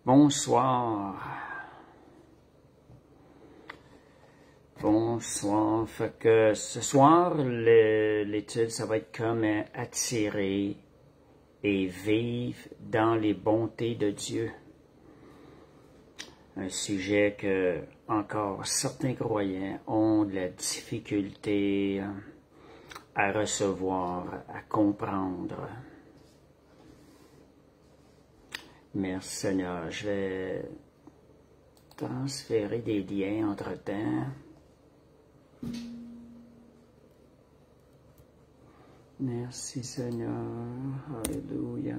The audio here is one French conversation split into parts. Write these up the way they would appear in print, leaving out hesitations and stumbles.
Bonsoir. Bonsoir. Fait que ce soir, l'étude, ça va être comme attirer et vivre dans les bontés de Dieu. Un sujet que encore certains croyants ont de la difficulté à recevoir, à comprendre. Merci Seigneur. Je vais transférer des liens entre-temps. Merci Seigneur. Alléluia.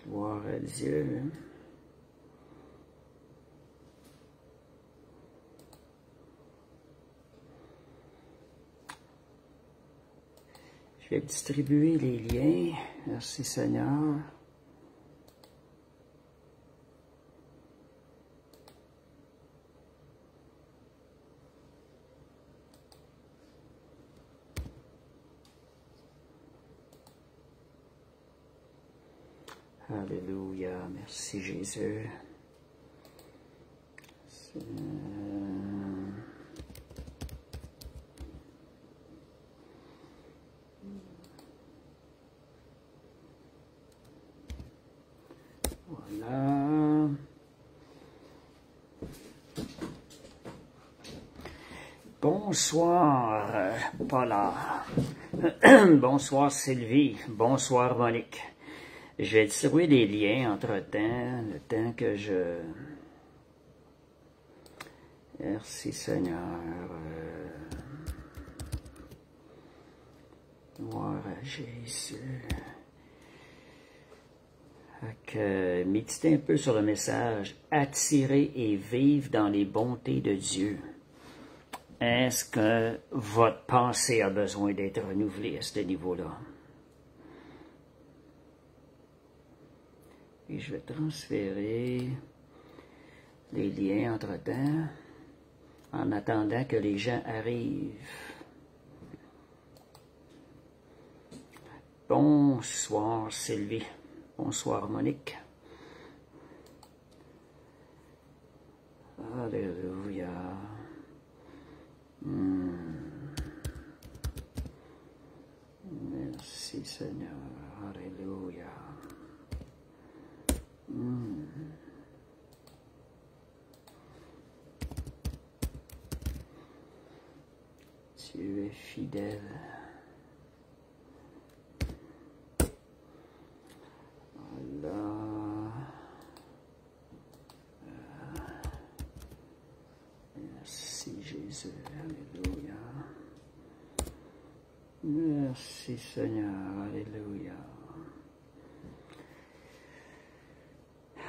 Gloire à Dieu. Je vais distribuer les liens. Merci Seigneur. Alléluia. Merci Jésus. Voilà. Bonsoir, Paula. Bonsoir, Sylvie. Bonsoir, Monique. Je vais distribuer les liens entre-temps, le temps que je... Merci, Seigneur. Gloire à Jésus. Méditez un peu sur le message « Attirer et vivre dans les bontés de Dieu ». Est-ce que votre pensée a besoin d'être renouvelée à ce niveau-là? Et je vais transférer les liens entre-temps en attendant que les gens arrivent. Bonsoir Sylvie. Bonsoir Monique. Alléluia. Merci Seigneur. Alléluia. Tu es fidèle. Voilà. Merci Jésus. Alléluia. Merci Seigneur. Alléluia.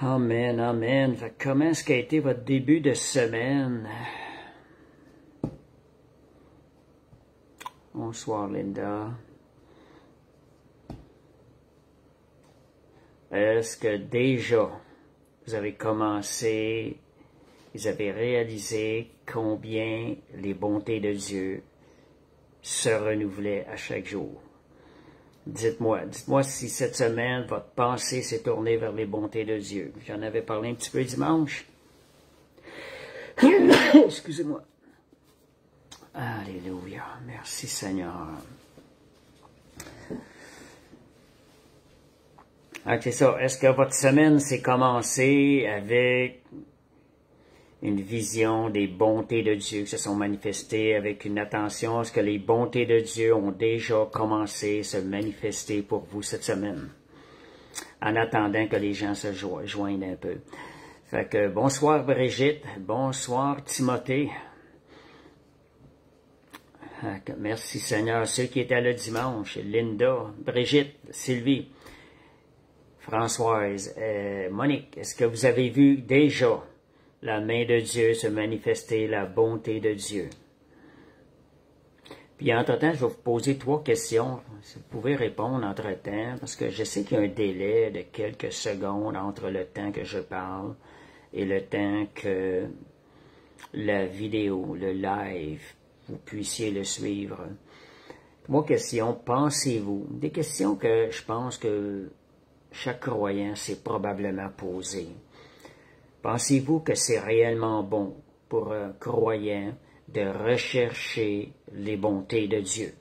Amen, amen. Comment est-ce qu'a été votre début de semaine? Bonsoir, Linda. Est-ce que déjà, vous avez commencé, vous avez réalisé combien les bontés de Dieu se renouvelaient à chaque jour? Dites-moi si cette semaine, votre pensée s'est tournée vers les bontés de Dieu. J'en avais parlé un petit peu dimanche. Excusez-moi. Alléluia. Merci Seigneur. C'est ça. Est-ce que votre semaine s'est commencée avec une vision des bontés de Dieu qui se sont manifestées, avec une attention à ce que les bontés de Dieu ont déjà commencé à se manifester pour vous cette semaine, en attendant que les gens se joignent un peu. Fait que bonsoir Brigitte, bonsoir Timothée. Merci Seigneur, ceux qui étaient là dimanche, Linda, Brigitte, Sylvie, Françoise, Monique, est-ce que vous avez vu déjà la main de Dieu se manifester, la bonté de Dieu? Puis entre-temps, je vais vous poser 3 questions. Si vous pouvez répondre entre-temps, parce que je sais qu'il y a un délai de quelques secondes entre le temps que je parle et le temps que la vidéo, le live, vous puissiez le suivre. 3 questions, pensez-vous? Des questions que je pense que chaque croyant s'est probablement posé. Pensez-vous que c'est réellement bon pour un croyant de rechercher les bontés de Dieu?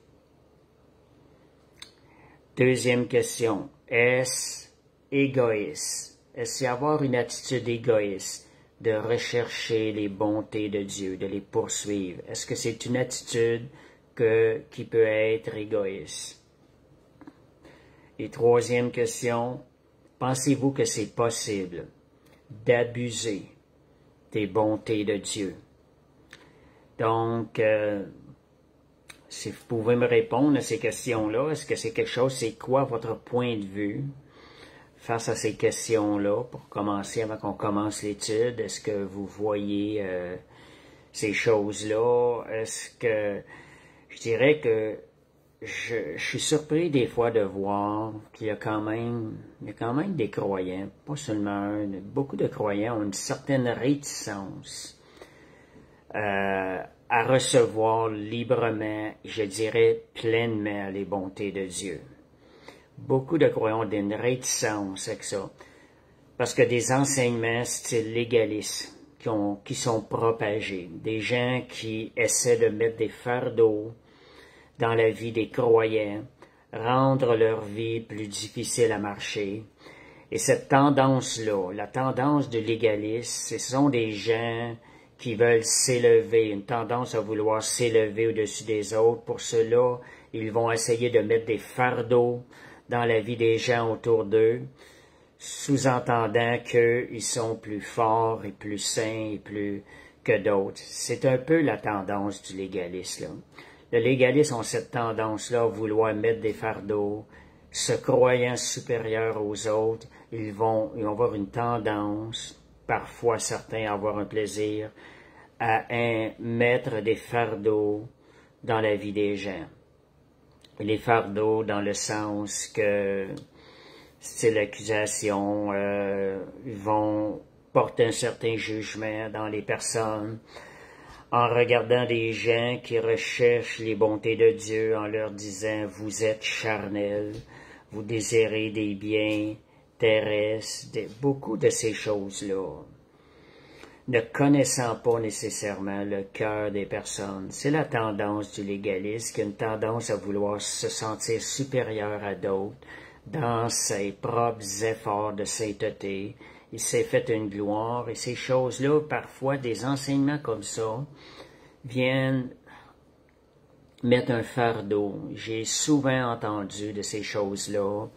Deuxième question, est-ce égoïste? Est-ce avoir une attitude égoïste de rechercher les bontés de Dieu, de les poursuivre? Est-ce que c'est une attitude qui peut être égoïste? Et troisième question, pensez-vous que c'est possible d'abuser des bontés de Dieu? Donc, si vous pouvez me répondre à ces questions-là, est-ce que c'est quelque chose, c'est quoi votre point de vue face à ces questions-là pour commencer, avant qu'on commence l'étude? Est-ce que vous voyez ces choses-là? Est-ce que, je dirais que je suis surpris des fois de voir qu'il y a quand même des croyants, pas seulement un, beaucoup de croyants ont une certaine réticence à recevoir librement, je dirais pleinement, les bontés de Dieu. Beaucoup de croyants ont une réticence avec ça, parce que des enseignements style légaliste qui sont propagés, des gens qui essaient de mettre des fardeaux dans la vie des croyants, rendre leur vie plus difficile à marcher. Et cette tendance-là, la tendance du légaliste, ce sont des gens qui veulent s'élever, une tendance à vouloir s'élever au-dessus des autres. Pour cela, ils vont essayer de mettre des fardeaux dans la vie des gens autour d'eux, sous-entendant qu'ils sont plus forts et plus saints et plus que d'autres. C'est un peu la tendance du légaliste, là. Le légaliste ont cette tendance-là à vouloir mettre des fardeaux, se croyant supérieurs aux autres. Ils vont avoir une tendance, parfois certains avoir un plaisir, à mettre des fardeaux dans la vie des gens. Et les fardeaux dans le sens que c'est l'accusation, ils vont porter un certain jugement dans les personnes, en regardant des gens qui recherchent les bontés de Dieu, en leur disant « vous êtes charnels, vous désirez des biens terrestres », beaucoup de ces choses-là, ne connaissant pas nécessairement le cœur des personnes. C'est la tendance du légaliste, qui a une tendance à vouloir se sentir supérieur à d'autres dans ses propres efforts de sainteté. Il s'est fait une gloire, et ces choses-là, parfois, des enseignements comme ça, viennent mettre un fardeau. J'ai souvent entendu de ces choses-là.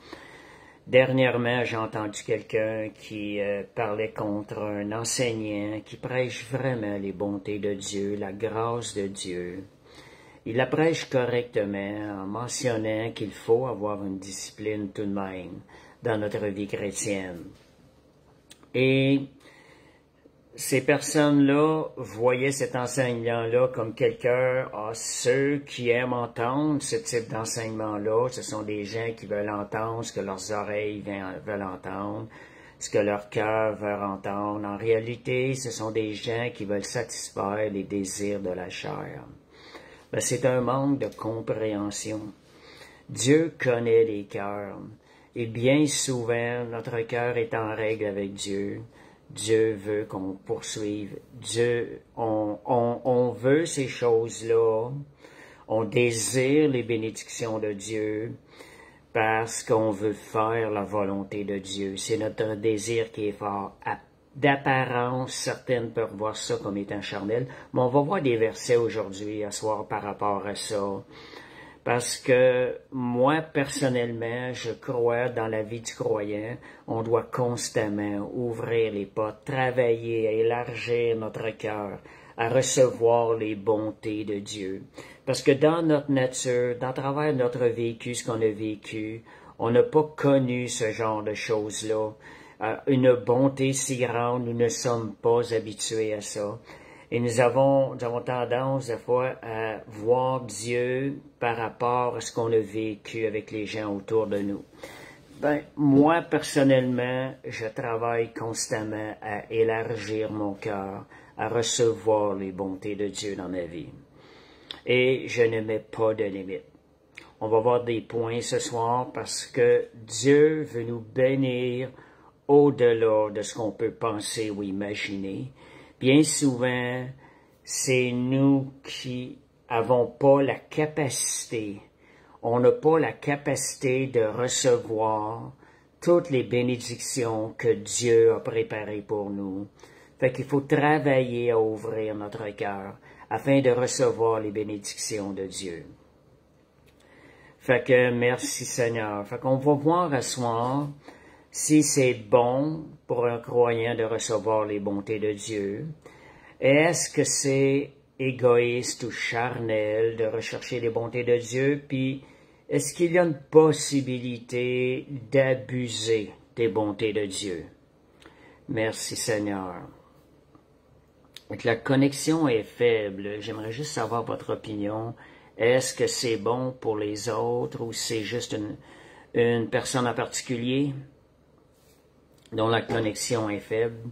Dernièrement, j'ai entendu quelqu'un qui parlait contre un enseignant qui prêche vraiment les bontés de Dieu, la grâce de Dieu. Il la prêche correctement en mentionnant qu'il faut avoir une discipline tout de même dans notre vie chrétienne. Et ces personnes-là voyaient cet enseignant-là comme quelqu'un, ceux qui aiment entendre ce type d'enseignement-là, ce sont des gens qui veulent entendre ce que leurs oreilles veulent entendre, ce que leur cœur veut entendre. En réalité, ce sont des gens qui veulent satisfaire les désirs de la chair. Ben, c'est un manque de compréhension. Dieu connaît les cœurs. Et bien souvent, notre cœur est en règle avec Dieu. Dieu veut qu'on poursuive. On veut ces choses-là. On désire les bénédictions de Dieu parce qu'on veut faire la volonté de Dieu. C'est notre désir qui est fort. D'apparence, certaines peuvent voir ça comme étant charnel, mais on va voir des versets aujourd'hui, à soir, par rapport à ça. Parce que moi, personnellement, je crois dans la vie du croyant, on doit constamment ouvrir les portes, travailler à élargir notre cœur, à recevoir les bontés de Dieu. Parce que dans notre nature, dans travers notre vécu, ce qu'on a vécu, on n'a pas connu ce genre de choses-là. Une bonté si grande, nous ne sommes pas habitués à ça. Et nous avons tendance, des fois, à voir Dieu par rapport à ce qu'on a vécu avec les gens autour de nous. Ben, moi, personnellement, je travaille constamment à élargir mon cœur, à recevoir les bontés de Dieu dans ma vie. Et je ne mets pas de limite. On va voir des points ce soir parce que Dieu veut nous bénir au-delà de ce qu'on peut penser ou imaginer. Bien souvent, c'est nous qui avons pas la capacité, on n'a pas la capacité de recevoir toutes les bénédictions que Dieu a préparées pour nous. Fait qu'il faut travailler à ouvrir notre cœur afin de recevoir les bénédictions de Dieu. Fait que merci Seigneur. Fait qu'on va voir à ce soir si c'est bon pour un croyant de recevoir les bontés de Dieu. Est-ce que c'est égoïste ou charnel de rechercher les bontés de Dieu? Puis, est-ce qu'il y a une possibilité d'abuser des bontés de Dieu? Merci Seigneur. Donc, la connexion est faible. J'aimerais juste savoir votre opinion. Est-ce que c'est bon pour les autres ou c'est juste une personne en particulier dont la connexion est faible?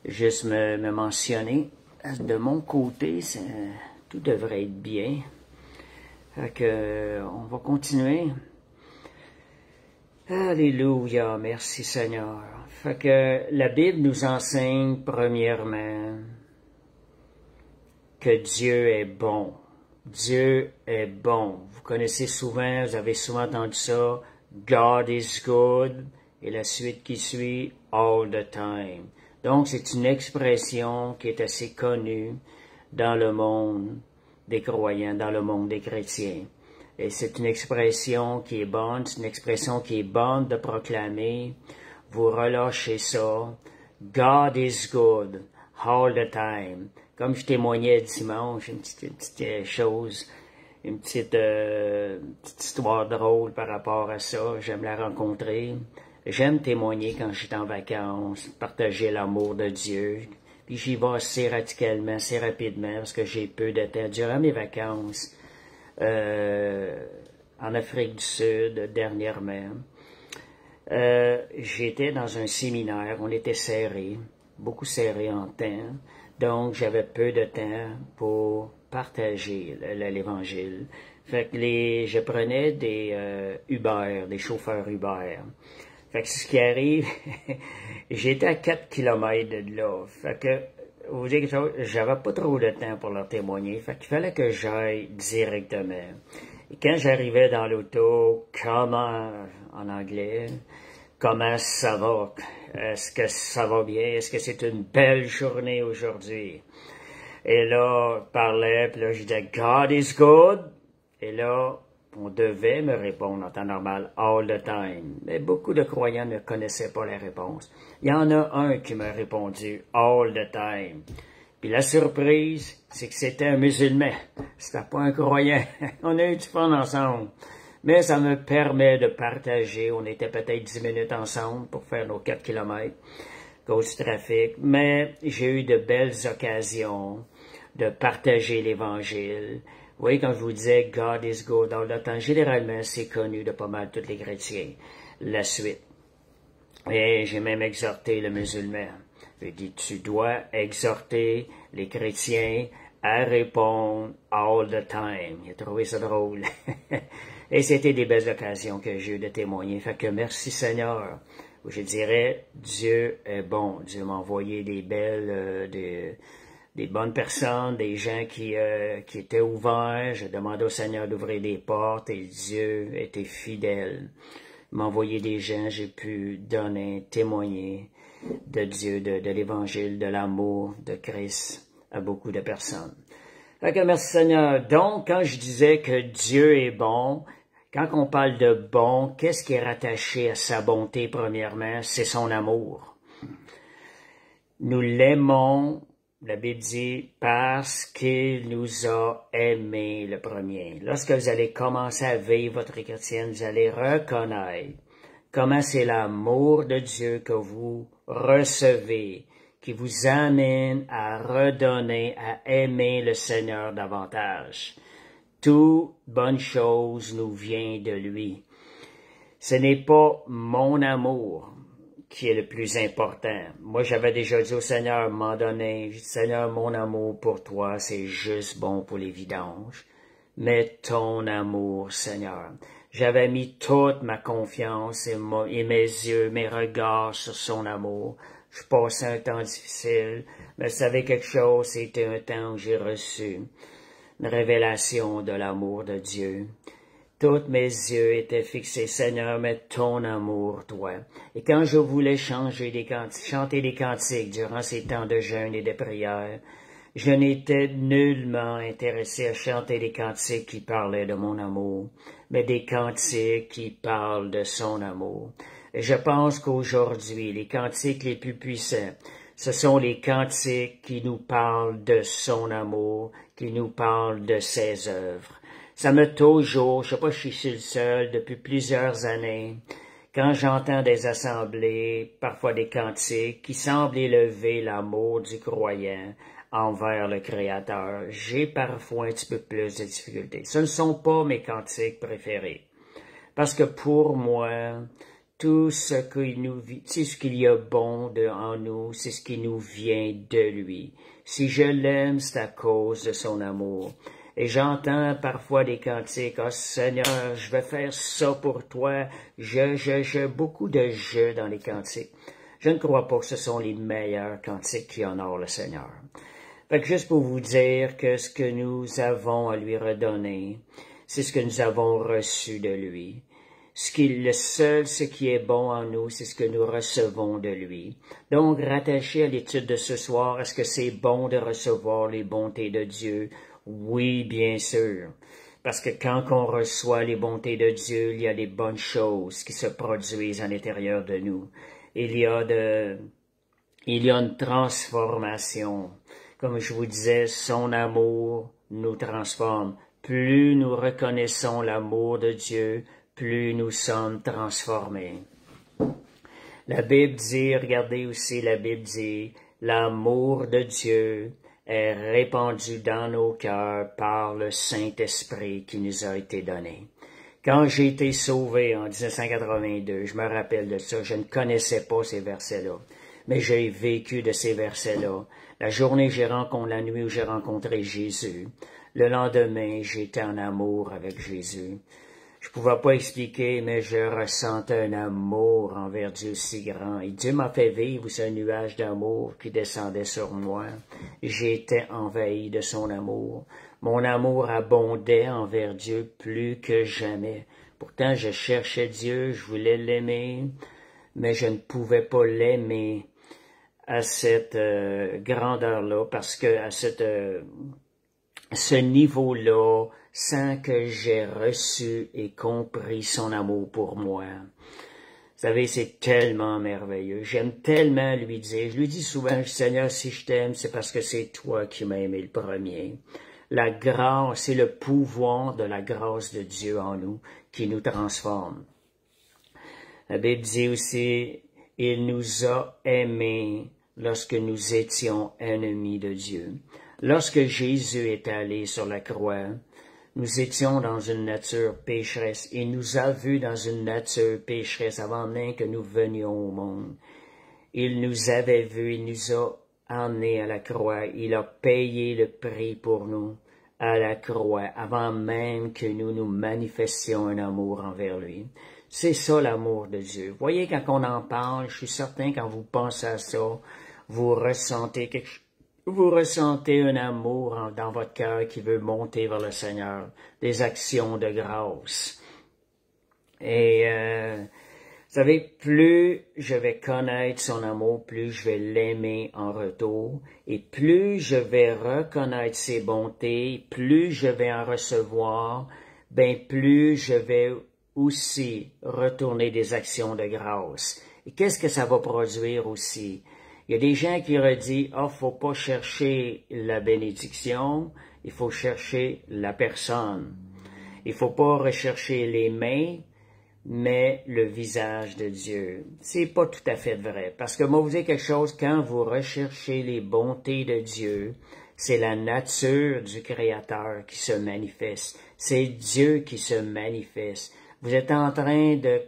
Juste me mentionner. De mon côté, tout devrait être bien. Fait que, on va continuer. Alléluia, merci Seigneur. Fait que la Bible nous enseigne premièrement que Dieu est bon. Dieu est bon. Vous connaissez souvent, vous avez souvent entendu ça, God is good, et la suite qui suit, all the time. Donc, c'est une expression qui est assez connue dans le monde des croyants, dans le monde des chrétiens. Et c'est une expression qui est bonne, c'est une expression qui est bonne de proclamer. Vous relâchez ça. God is good, all the time. Comme je témoignais dimanche, une petite chose, une petite histoire drôle par rapport à ça. J'aime la rencontrer. J'aime témoigner quand je suis en vacances, partager l'amour de Dieu. Puis j'y vais assez radicalement, assez rapidement, parce que j'ai peu de temps. Durant mes vacances, en Afrique du Sud, dernièrement, j'étais dans un séminaire, on était serrés, beaucoup serrés en temps, donc j'avais peu de temps pour partager l'Évangile. Fait que je prenais des Uber, des chauffeurs Uber. Fait que ce qui arrive, j'étais à 4 kilomètres de là. Fait que, vous dire quelque chose, j'avais pas trop de temps pour leur témoigner. Fait qu'il fallait que j'aille directement. Et quand j'arrivais dans l'auto, comment, en anglais, comment ça va? Est-ce que ça va bien? Est-ce que c'est une belle journée aujourd'hui? Et là, je parlais, puis là, je disais, God is good. Et là, on devait me répondre en temps normal, all the time. Mais beaucoup de croyants ne connaissaient pas la réponse. Il y en a un qui m'a répondu, all the time. Puis la surprise, c'est que c'était un musulman. C'était pas un croyant. On a eu du fun ensemble. Mais ça me permet de partager. On était peut-être 10 minutes ensemble pour faire nos 4 kilomètres cause du trafic. Mais j'ai eu de belles occasions de partager l'Évangile. Vous voyez, quand je vous disais, God is good all the time, généralement, c'est connu de pas mal tous les chrétiens. La suite. Et j'ai même exhorté le musulman. J'ai dit, tu dois exhorter les chrétiens à répondre all the time. Il a trouvé ça drôle. Et c'était des belles occasions que j'ai eu de témoigner. Fait que merci Seigneur. Je dirais, Dieu est bon. Dieu m'a envoyé des belles, des bonnes personnes, des gens qui étaient ouverts. Je demandais au Seigneur d'ouvrir des portes et Dieu était fidèle. Il m'a envoyé des gens, j'ai pu donner, témoigner de Dieu, de l'Évangile, de l'amour de Christ à beaucoup de personnes. Fait que merci Seigneur. Donc, quand je disais que Dieu est bon, quand on parle de bon, qu'est-ce qui est rattaché à sa bonté premièrement? C'est son amour. Nous l'aimons, la Bible dit, parce qu'il nous a aimés le premier. Lorsque vous allez commencer à vivre votre vie chrétienne, vous allez reconnaître comment c'est l'amour de Dieu que vous recevez, qui vous amène à redonner, à aimer le Seigneur davantage. Toute bonne chose nous vient de lui. Ce n'est pas mon amour qui est le plus important. Moi, j'avais déjà dit au Seigneur, à un moment donné, j'ai dit, Seigneur, mon amour pour toi, c'est juste bon pour les vidanges. mais ton amour, Seigneur. J'avais mis toute ma confiance et mes yeux, mes regards sur son amour. Je passais un temps difficile, mais vous savez quelque chose, c'était un temps où j'ai reçu une révélation de l'amour de Dieu. Tous mes yeux étaient fixés, Seigneur, mais ton amour, toi. Et quand je voulais chanter des cantiques durant ces temps de jeûne et de prière, je n'étais nullement intéressé à chanter des cantiques qui parlaient de mon amour, mais des cantiques qui parlent de son amour. Et je pense qu'aujourd'hui, les cantiques les plus puissants, ce sont les cantiques qui nous parlent de son amour, qui nous parlent de ses œuvres. Ça me toujours, je sais pas si je suis le seul, depuis plusieurs années, quand j'entends des assemblées, parfois des cantiques, qui semblent élever l'amour du croyant envers le Créateur, j'ai parfois un petit peu plus de difficultés. Ce ne sont pas mes cantiques préférés. Parce que pour moi, tout ce qu'il y a bon en nous, c'est ce qui nous vient de lui. Si je l'aime, c'est à cause de son amour. Et j'entends parfois des cantiques, « Oh Seigneur, je vais faire ça pour toi. » Beaucoup de « je » dans les cantiques. Je ne crois pas que ce sont les meilleurs cantiques qui honorent le Seigneur. Fait que juste pour vous dire que ce que nous avons à lui redonner, c'est ce que nous avons reçu de lui. Ce qui est bon en nous, c'est ce que nous recevons de lui. Donc, rattaché à l'étude de ce soir, est-ce que c'est bon de recevoir les bontés de Dieu? Oui, bien sûr. Parce que quand on reçoit les bontés de Dieu, il y a des bonnes choses qui se produisent à l'intérieur de nous. Il y a une transformation. Comme je vous disais, son amour nous transforme. Plus nous reconnaissons l'amour de Dieu, plus nous sommes transformés. La Bible dit, regardez aussi, la Bible dit, l'amour de Dieu est répandu dans nos cœurs par le Saint-Esprit qui nous a été donné. Quand j'ai été sauvé en 1982, je me rappelle de ça, je ne connaissais pas ces versets-là, mais j'ai vécu de ces versets-là. La nuit où j'ai rencontré Jésus, le lendemain, j'étais en amour avec Jésus. Je pouvais pas expliquer, mais je ressentais un amour envers Dieu si grand. Et Dieu m'a fait vivre ce nuage d'amour qui descendait sur moi. J'étais envahi de son amour. Mon amour abondait envers Dieu plus que jamais. Pourtant, je cherchais Dieu, je voulais l'aimer, mais je ne pouvais pas l'aimer à cette grandeur-là, parce que à ce niveau-là, sans que j'aie reçu et compris son amour pour moi. Vous savez, c'est tellement merveilleux. J'aime tellement lui dire. Je lui dis souvent, Seigneur, si je t'aime, c'est parce que c'est toi qui m'as aimé le premier. La grâce, c'est le pouvoir de la grâce de Dieu en nous qui nous transforme. La Bible dit aussi, il nous a aimés lorsque nous étions ennemis de Dieu. Lorsque Jésus est allé sur la croix, nous étions dans une nature pécheresse. Il nous a vus dans une nature pécheresse avant même que nous venions au monde. Il nous avait vus, il nous a emmenés à la croix. Il a payé le prix pour nous à la croix avant même que nous manifestions un amour envers lui. C'est ça l'amour de Dieu. Vous voyez, quand on en parle, je suis certain quand vous pensez à ça, vous ressentez un amour dans votre cœur qui veut monter vers le Seigneur, des actions de grâce. Et vous savez, plus je vais connaître son amour, plus je vais l'aimer en retour, et plus je vais reconnaître ses bontés, plus je vais en recevoir, plus je vais aussi retourner des actions de grâce. Et qu'est-ce que ça va produire aussi? Il y a des gens qui redisent, faut pas chercher la bénédiction, il faut chercher la personne. Il faut pas rechercher les mains, mais le visage de Dieu. C'est pas tout à fait vrai, parce que moi vous dire quelque chose, quand vous recherchez les bontés de Dieu, c'est la nature du Créateur qui se manifeste. C'est Dieu qui se manifeste. Vous êtes en train de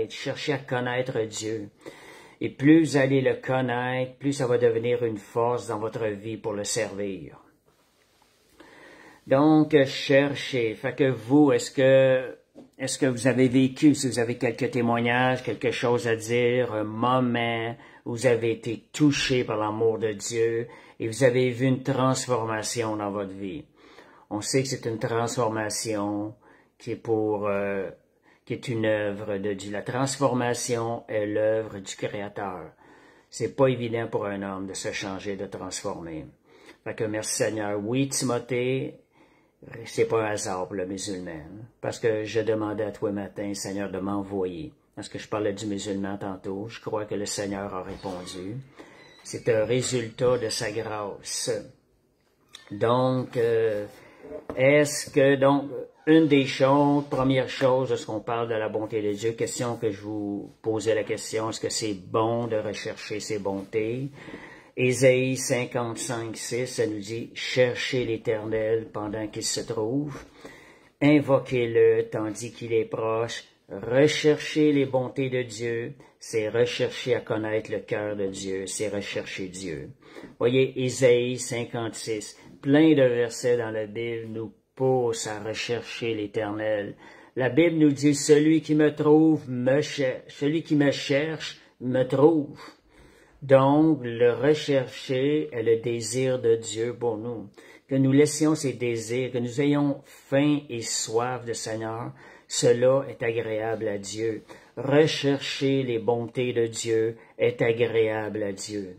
chercher à connaître Dieu. Et plus vous allez le connaître, plus ça va devenir une force dans votre vie pour le servir. Donc, cherchez. Fait que vous, est-ce que vous avez vécu, si vous avez quelques témoignages, quelque chose à dire, un moment où vous avez été touché par l'amour de Dieu et vous avez vu une transformation dans votre vie? On sait que c'est une transformation qui est une œuvre de Dieu. La transformation est l'œuvre du Créateur. C'est pas évident pour un homme de se changer, de transformer. Fait que merci Seigneur. Oui, Timothée, c'est pas un hasard pour le musulman. Parce que je demandais à toi matin, Seigneur, de m'envoyer. Parce que je parlais du musulman tantôt. Je crois que le Seigneur a répondu. C'est un résultat de sa grâce. Donc, une des choses, première chose, lorsqu'on parle de la bonté de Dieu, question que je vous posais la question, est-ce que c'est bon de rechercher ses bontés? Ésaïe 55:6, ça nous dit « Cherchez l'Éternel pendant qu'il se trouve, invoquez-le tandis qu'il est proche, recherchez les bontés de Dieu, c'est rechercher à connaître le cœur de Dieu, c'est rechercher Dieu. » Voyez, Ésaïe 56, plein de versets dans la Bible nous poussent à rechercher l'Éternel. La Bible nous dit « Celui qui me trouve me cherche, celui qui me cherche me trouve. » Donc, le rechercher est le désir de Dieu pour nous. Que nous laissions ces désirs, que nous ayons faim et soif de Seigneur, cela est agréable à Dieu. Rechercher les bontés de Dieu est agréable à Dieu.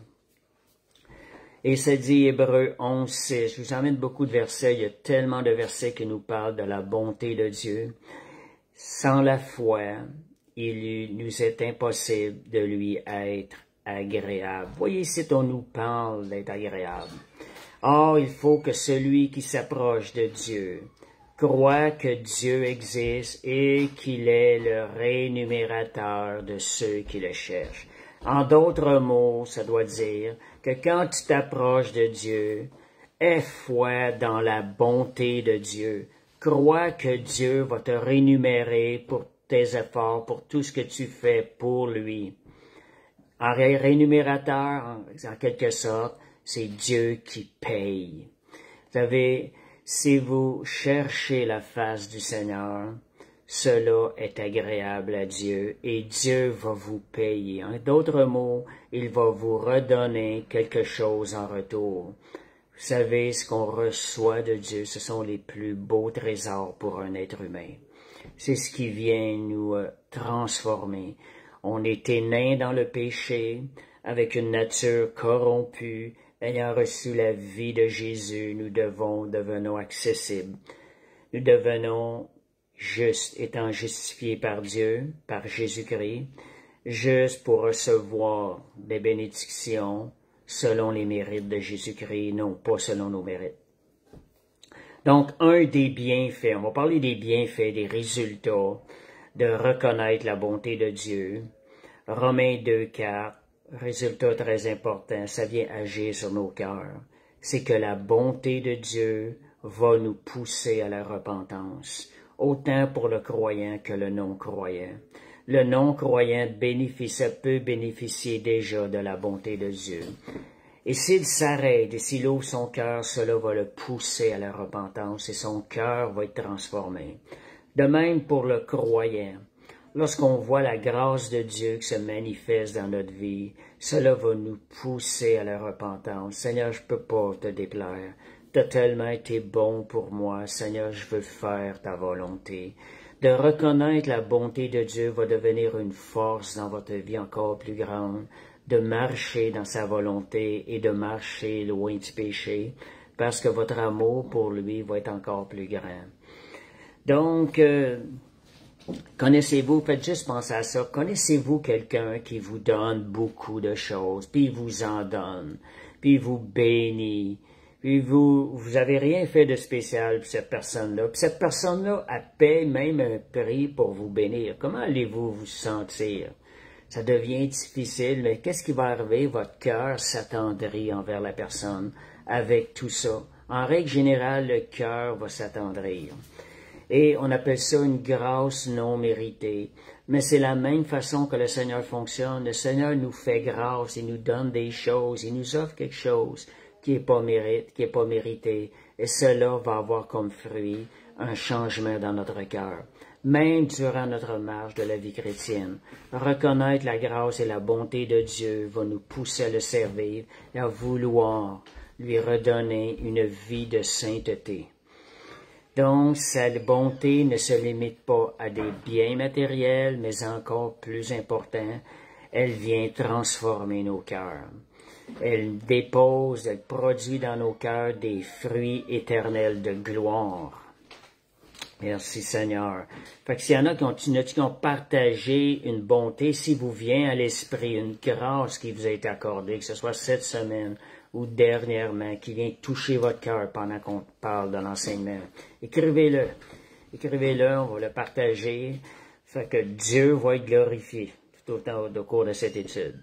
Et ça dit Hébreux 11:6. Je vous emmène beaucoup de versets. Il y a tellement de versets qui nous parlent de la bonté de Dieu. Sans la foi, il nous est impossible de lui être agréable. Voyez ici, on nous parle d'être agréable. Or, il faut que celui qui s'approche de Dieu croit que Dieu existe et qu'il est le rémunérateur de ceux qui le cherchent. En d'autres mots, ça doit dire que quand tu t'approches de Dieu, aie foi dans la bonté de Dieu. Crois que Dieu va te rémunérer pour tes efforts, pour tout ce que tu fais pour lui. En rémunérateur, en quelque sorte, c'est Dieu qui paye. Vous savez, si vous cherchez la face du Seigneur, cela est agréable à Dieu et Dieu va vous payer. En d'autres mots, il va vous redonner quelque chose en retour. Vous savez, ce qu'on reçoit de Dieu, ce sont les plus beaux trésors pour un être humain. C'est ce qui vient nous transformer. On était nés dans le péché, avec une nature corrompue, ayant reçu la vie de Jésus, nous devenons accessibles. Nous devenons justes, étant justifiés par Dieu, par Jésus-Christ, justes pour recevoir des bénédictions selon les mérites de Jésus-Christ, non pas selon nos mérites. Donc, un des bienfaits, on va parler des bienfaits, des résultats de reconnaître la bonté de Dieu. Romains 2:4, résultat très important, ça vient agir sur nos cœurs. C'est que la bonté de Dieu va nous pousser à la repentance, autant pour le croyant que le non-croyant. Le non-croyant peut bénéficier déjà de la bonté de Dieu. Et s'il s'arrête et s'il ouvre son cœur, cela va le pousser à la repentance et son cœur va être transformé. De même pour le croyant. Lorsqu'on voit la grâce de Dieu qui se manifeste dans notre vie, cela va nous pousser à la repentance. Seigneur, je ne peux pas te déplaire. Tu as tellement été bon pour moi. Seigneur, je veux faire ta volonté. De reconnaître la bonté de Dieu va devenir une force dans votre vie encore plus grande, de marcher dans sa volonté et de marcher loin du péché, parce que votre amour pour lui va être encore plus grand. Donc, connaissez-vous, faites juste penser à ça, connaissez-vous quelqu'un qui vous donne beaucoup de choses, puis il vous en donne, puis il vous bénit, puis vous avez rien fait de spécial pour cette personne-là, puis cette personne-là, elle paie même un prix pour vous bénir. Comment allez-vous vous sentir? Ça devient difficile, mais qu'est-ce qui va arriver? Votre cœur s'attendrit envers la personne avec tout ça. En règle générale, le cœur va s'attendrir. Et on appelle ça une grâce non méritée. Mais c'est la même façon que le Seigneur fonctionne. Le Seigneur nous fait grâce, il nous donne des choses, il nous offre quelque chose qui est pas mérité. Et cela va avoir comme fruit un changement dans notre cœur. Même durant notre marche de la vie chrétienne, reconnaître la grâce et la bonté de Dieu va nous pousser à le servir et à vouloir lui redonner une vie de sainteté. Donc, sa bonté ne se limite pas à des biens matériels, mais encore plus important, elle vient transformer nos cœurs. Elle dépose, elle produit dans nos cœurs des fruits éternels de gloire. Merci Seigneur. Fait que s'il y en a qui ont partagé une bonté, si vous vient à l'esprit une grâce qui vous a été accordée, que ce soit cette semaine ou dernièrement, qui vient toucher votre cœur pendant qu'on parle de l'enseignement, écrivez-le. Écrivez-le, on va le partager. Fait que Dieu va être glorifié tout au cours de cette étude.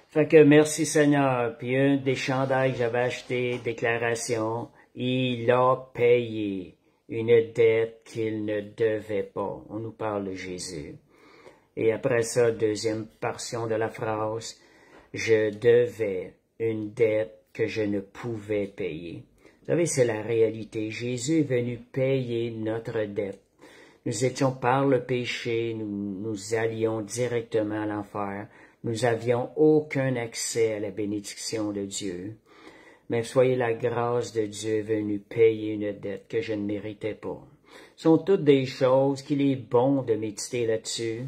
Fait que merci Seigneur. Puis un des chandails que j'avais acheté, déclaration, il a payé une dette qu'il ne devait pas. On nous parle de Jésus. Et après ça, deuxième portion de la phrase, je devais une dette que je ne pouvais payer. Vous savez, c'est la réalité. Jésus est venu payer notre dette. Nous étions par le péché, nous allions directement à l'enfer. Nous avions aucun accès à la bénédiction de Dieu. Mais soyez la grâce de Dieu venue payer une dette que je ne méritais pas. Ce sont toutes des choses qu'il est bon de méditer là-dessus.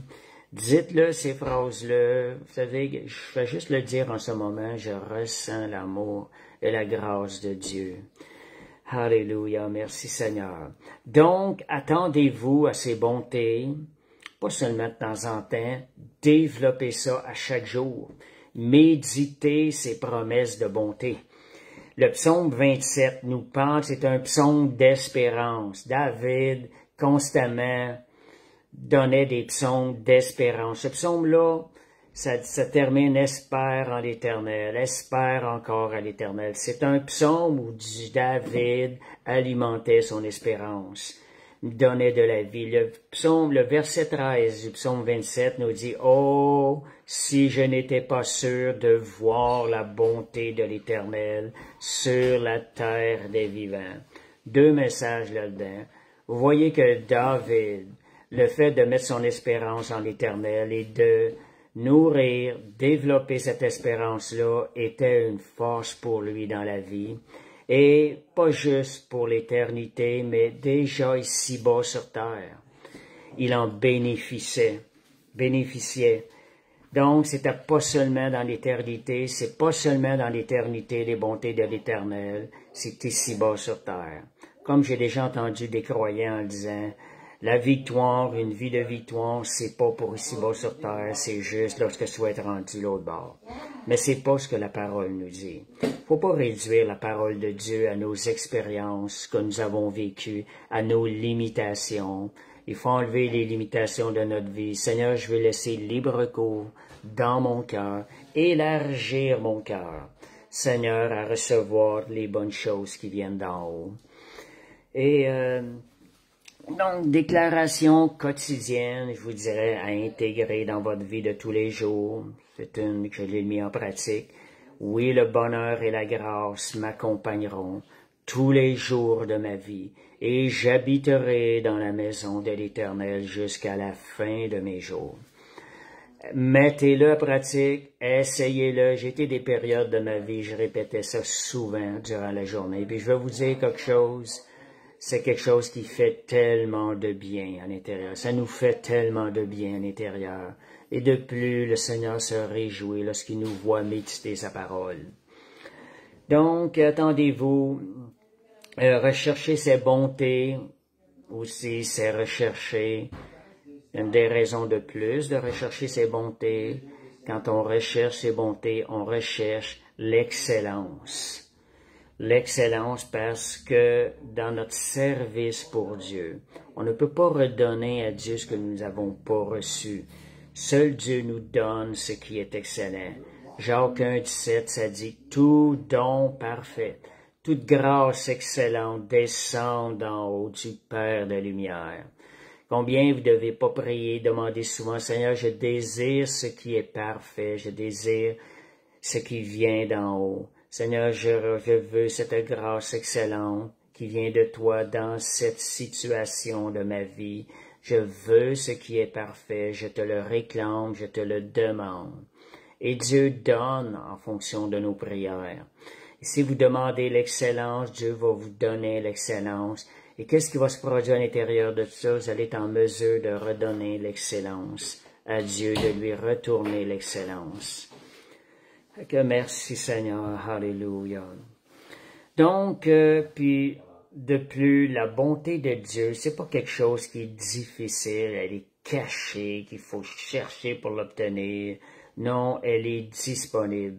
Dites-le, ces phrases-là. Vous savez, je vais juste le dire en ce moment, je ressens l'amour et la grâce de Dieu. Alléluia, merci Seigneur. Donc, attendez-vous à ses bontés, pas seulement de temps en temps, développez ça à chaque jour. Méditez ses promesses de bonté. Le psaume 27 nous parle, c'est un psaume d'espérance. David, constamment, donnait des psaumes d'espérance. Ce psaume-là, ça termine « Espère en l'Éternel, espère encore à l'Éternel ». C'est un psaume où David alimentait son espérance, donnait de la vie. Le verset 13 du psaume 27 nous dit « Oh, si je n'étais pas sûr de voir la bonté de l'Éternel sur la terre des vivants. » Deux messages là-dedans. Vous voyez que David, le fait de mettre son espérance en l'Éternel et de nourrir, développer cette espérance-là était une force pour lui dans la vie. Et pas juste pour l'éternité, mais déjà ici-bas sur terre. Il en bénéficiait. Donc, c'était pas seulement dans l'éternité, c'est pas seulement dans l'éternité les bontés de l'Éternel, c'est ici-bas sur terre. Comme j'ai déjà entendu des croyants en disant, la victoire, une vie de victoire, c'est pas pour ici-bas sur terre, c'est juste lorsque tu vas être rendu l'autre bord. Mais c'est pas ce que la parole nous dit. Faut pas réduire la parole de Dieu à nos expériences que nous avons vécues, à nos limitations. Il faut enlever les limitations de notre vie. Seigneur, je veux laisser libre cours dans mon cœur, élargir mon cœur, Seigneur, à recevoir les bonnes choses qui viennent d'en haut. Et donc, déclaration quotidienne, je vous dirais, à intégrer dans votre vie de tous les jours. C'est une que je l'ai mis en pratique. Oui, le bonheur et la grâce m'accompagneront tous les jours de ma vie, et j'habiterai dans la maison de l'Éternel jusqu'à la fin de mes jours. Mettez-le en pratique, essayez-le. J'ai été des périodes de ma vie, je répétais ça souvent durant la journée. Puis je vais vous dire quelque chose, c'est quelque chose qui fait tellement de bien à l'intérieur. Ça nous fait tellement de bien à l'intérieur. Et de plus, le Seigneur se réjouit lorsqu'il nous voit méditer sa parole. Donc, attendez-vous, rechercher ses bontés, aussi c'est rechercher, une des raisons de plus de rechercher ses bontés. Quand on recherche ses bontés, on recherche l'excellence. L'excellence parce que dans notre service pour Dieu, on ne peut pas redonner à Dieu ce que nous n'avons pas reçu. Seul Dieu nous donne ce qui est excellent. Jacques 1,17, ça dit « Tout don parfait, toute grâce excellente descend d'en haut du Père de lumière. » Combien vous ne devez pas prier, demander souvent « Seigneur, je désire ce qui est parfait, je désire ce qui vient d'en haut. » Seigneur, je veux cette grâce excellente qui vient de toi dans cette situation de ma vie. Je veux ce qui est parfait, je te le réclame, je te le demande. Et Dieu donne en fonction de nos prières. Et si vous demandez l'excellence, Dieu va vous donner l'excellence. Et qu'est-ce qui va se produire à l'intérieur de ça? Vous allez être en mesure de redonner l'excellence à Dieu, de lui retourner l'excellence. Merci Seigneur, Alléluia. Donc, puis de plus, la bonté de Dieu, c'est pas quelque chose qui est difficile, elle est cachée, qu'il faut chercher pour l'obtenir. Non, elle est disponible.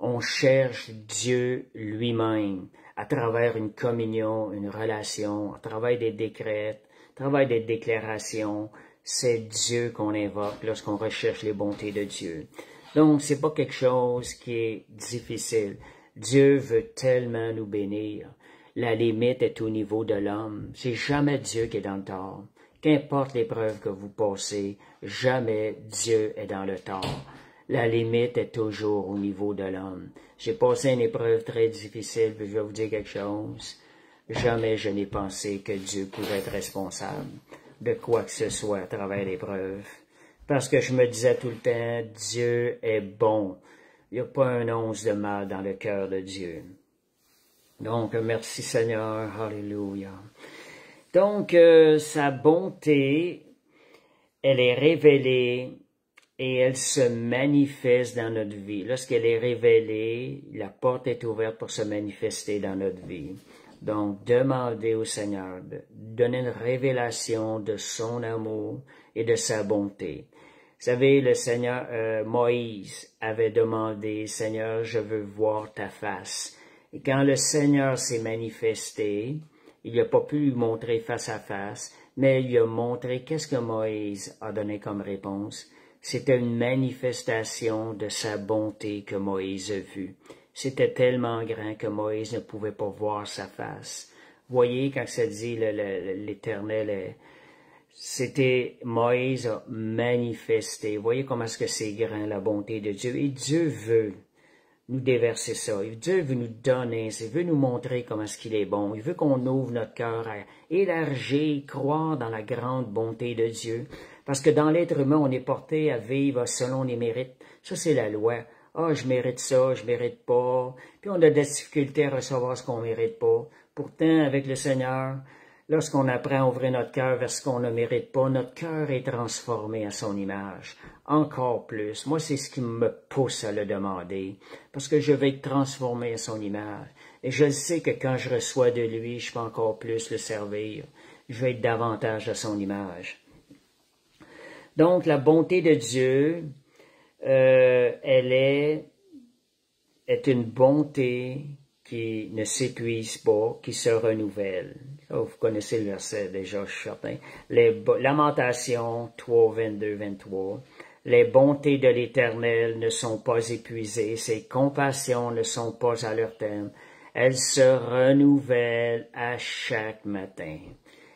On cherche Dieu lui-même à travers une communion, une relation, à travers des décrets, à travers des déclarations. C'est Dieu qu'on invoque lorsqu'on recherche les bontés de Dieu. Donc, c'est pas quelque chose qui est difficile. Dieu veut tellement nous bénir. La limite est au niveau de l'homme. C'est jamais Dieu qui est dans le tort. Qu'importe l'épreuve que vous passez, jamais Dieu est dans le tort. La limite est toujours au niveau de l'homme. J'ai passé une épreuve très difficile, puis je vais vous dire quelque chose. Jamais je n'ai pensé que Dieu pouvait être responsable de quoi que ce soit à travers l'épreuve. Parce que je me disais tout le temps, Dieu est bon. Il n'y a pas un once de mal dans le cœur de Dieu. Donc, merci Seigneur, Alléluia. Donc, sa bonté, elle est révélée et elle se manifeste dans notre vie. Lorsqu'elle est révélée, la porte est ouverte pour se manifester dans notre vie. Donc, demandez au Seigneur de donner une révélation de son amour et de sa bonté. Vous savez, le Seigneur, Moïse avait demandé, Seigneur, je veux voir ta face. Et quand le Seigneur s'est manifesté, il n'a pas pu lui montrer face à face, mais il a montré qu'est-ce que Moïse a donné comme réponse. C'était une manifestation de sa bonté que Moïse a vue. C'était tellement grand que Moïse ne pouvait pas voir sa face. Voyez, quand ça dit l'Éternel, c'était Moïse a manifesté. Voyez comment est-ce que c'est grand, la bonté de Dieu. Et Dieu veut nous déverser ça. Et Dieu veut nous donner, il veut nous montrer comment est-ce qu'il est bon. Il veut qu'on ouvre notre cœur à élargir, croire dans la grande bonté de Dieu. Parce que dans l'être humain, on est porté à vivre selon les mérites. Ça, c'est la loi. Ah, je mérite ça, je mérite pas. Puis on a des difficultés à recevoir ce qu'on mérite pas. Pourtant, avec le Seigneur, lorsqu'on apprend à ouvrir notre cœur vers ce qu'on ne mérite pas, notre cœur est transformé à son image. Encore plus. Moi, c'est ce qui me pousse à le demander. Parce que je vais être transformé à son image. Et je sais que quand je reçois de lui, je peux encore plus le servir. Je vais être davantage à son image. Donc, la bonté de Dieu, elle est une bonté qui ne s'épuise pas, qui se renouvelle. Oh, vous connaissez le verset déjà, je suis certain. Lamentations 3, 22, 23. Les bontés de l'Éternel ne sont pas épuisées, ses compassions ne sont pas à leur terme. Elles se renouvellent à chaque matin.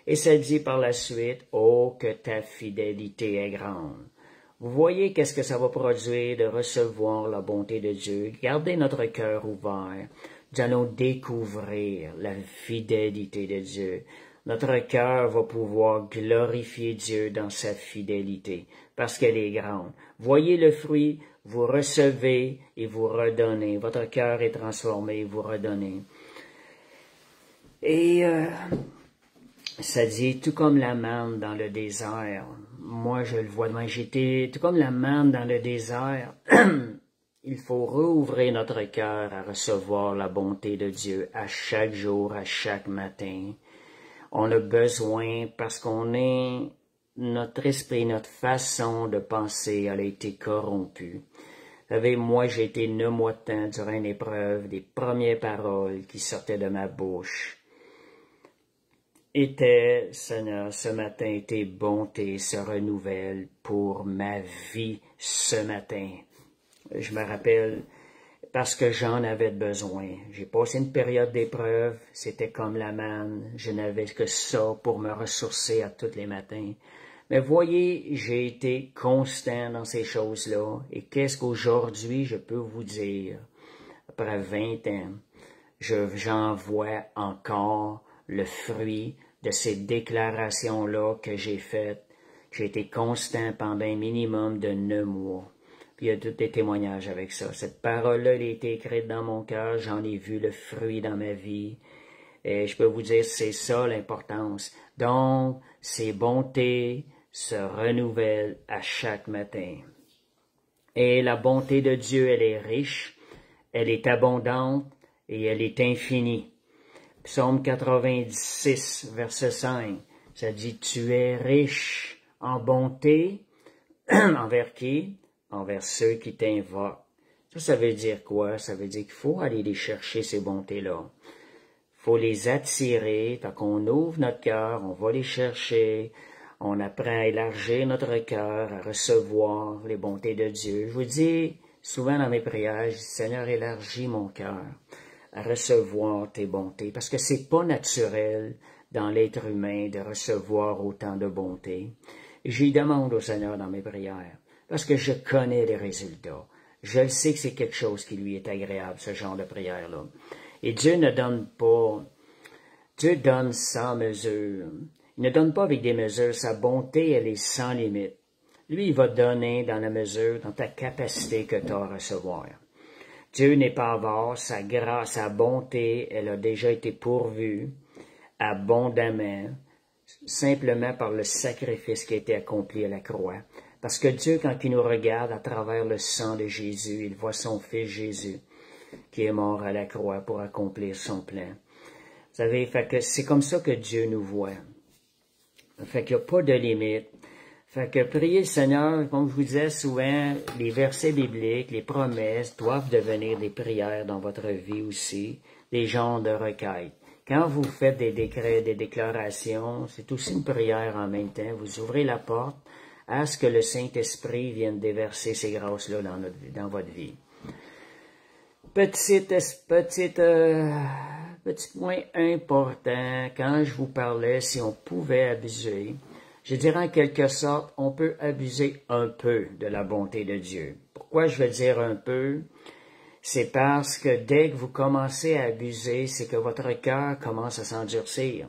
Et ça dit par la suite, « Oh, que ta fidélité est grande ». Vous voyez qu'est-ce que ça va produire de recevoir la bonté de Dieu. Gardez notre cœur ouvert. Nous allons découvrir la fidélité de Dieu. Notre cœur va pouvoir glorifier Dieu dans sa fidélité, parce qu'elle est grande. Voyez le fruit, vous recevez et vous redonnez. Votre cœur est transformé et vous redonnez. Et ça dit, tout comme la manne dans le désert. Moi, je le vois demain, j'étais tout comme la manne dans le désert. Il faut rouvrir notre cœur à recevoir la bonté de Dieu à chaque jour, à chaque matin. On a besoin parce notre esprit, notre façon de penser, elle a été corrompue. Vous savez, moi, j'ai été 9 mois de temps durant une épreuve, des premières paroles qui sortaient de ma bouche étaient, Seigneur, ce matin, tes bontés se renouvellent pour ma vie ce matin. Je me rappelle, parce que j'en avais besoin. J'ai passé une période d'épreuve, c'était comme la manne. Je n'avais que ça pour me ressourcer à tous les matins. Mais voyez, j'ai été constant dans ces choses-là. Et qu'est-ce qu'aujourd'hui je peux vous dire, après 20 ans, j'en vois encore le fruit de ces déclarations-là que j'ai faites. J'ai été constant pendant un minimum de 9 mois. Puis il y a tous des témoignages avec ça. Cette parole-là, elle a été écrite dans mon cœur, j'en ai vu le fruit dans ma vie. Et je peux vous dire, c'est ça l'importance. Donc, ces bontés se renouvellent à chaque matin. Et la bonté de Dieu, elle est riche, elle est abondante et elle est infinie. Psaume 96, verset 5, ça dit, « Tu es riche en bonté, envers qui? Envers ceux qui t'invoquent. » Ça veut dire quoi? Ça veut dire qu'il faut aller les chercher, ces bontés-là. Il faut les attirer, tant qu'on ouvre notre cœur, on va les chercher, on apprend à élargir notre cœur, à recevoir les bontés de Dieu. Je vous dis, souvent dans mes prières, je dis, Seigneur, élargis mon cœur à recevoir tes bontés, parce que c'est pas naturel dans l'être humain de recevoir autant de bontés. J'y demande au Seigneur dans mes prières, parce que je connais les résultats. Je le sais que c'est quelque chose qui lui est agréable, ce genre de prière-là. Et Dieu ne donne pas, Dieu donne sans mesure. Il ne donne pas avec des mesures. Sa bonté, elle est sans limite. Lui, il va donner dans la mesure, dans ta capacité que tu as à recevoir. Dieu n'est pas avare, sa grâce, sa bonté, elle a déjà été pourvue abondamment, simplement par le sacrifice qui a été accompli à la croix. Parce que Dieu, quand il nous regarde à travers le sang de Jésus, il voit son Fils Jésus, qui est mort à la croix pour accomplir son plan. Vous savez, fait que c'est comme ça que Dieu nous voit. Fait qu'il n'y a pas de limite. Fait que priez le Seigneur, comme je vous disais souvent, les versets bibliques, les promesses doivent devenir des prières dans votre vie aussi, des genres de requêtes. Quand vous faites des décrets, des déclarations, c'est aussi une prière en même temps. Vous ouvrez la porte à ce que le Saint-Esprit vienne déverser ces grâces-là dans votre vie. Petit point important, quand je vous parlais, si on pouvait abuser, je dirais en quelque sorte, on peut abuser un peu de la bonté de Dieu. Pourquoi je veux dire un peu? C'est parce que dès que vous commencez à abuser, c'est que votre cœur commence à s'endurcir.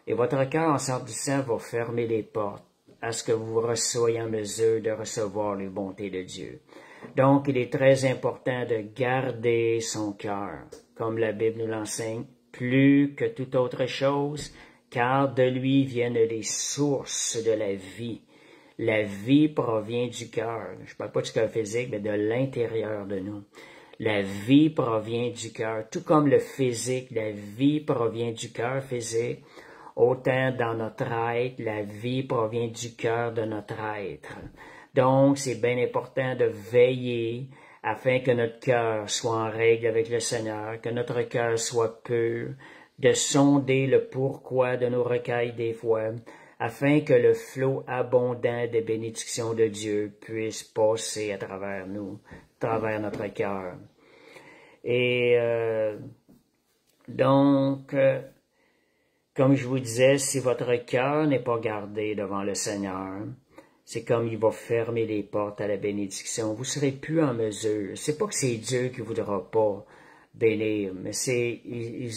Et votre cœur, en s'endurcissant, va fermer les portes à ce que vous soyez en mesure de recevoir les bontés de Dieu. Donc, il est très important de garder son cœur, comme la Bible nous l'enseigne, plus que toute autre chose, car de lui viennent les sources de la vie. La vie provient du cœur. Je ne parle pas du cœur physique, mais de l'intérieur de nous. La vie provient du cœur, tout comme le physique, la vie provient du cœur physique. Autant dans notre être, la vie provient du cœur de notre être. Donc, c'est bien important de veiller afin que notre cœur soit en règle avec le Seigneur, que notre cœur soit pur, de sonder le pourquoi de nos requêtes des fois, afin que le flot abondant des bénédictions de Dieu puisse passer à travers nous, à travers notre cœur. Et donc, comme je vous disais, si votre cœur n'est pas gardé devant le Seigneur, c'est comme il va fermer les portes à la bénédiction. Vous serez plus en mesure. C'est pas que c'est Dieu qui voudra pas bénir, mais c'est, il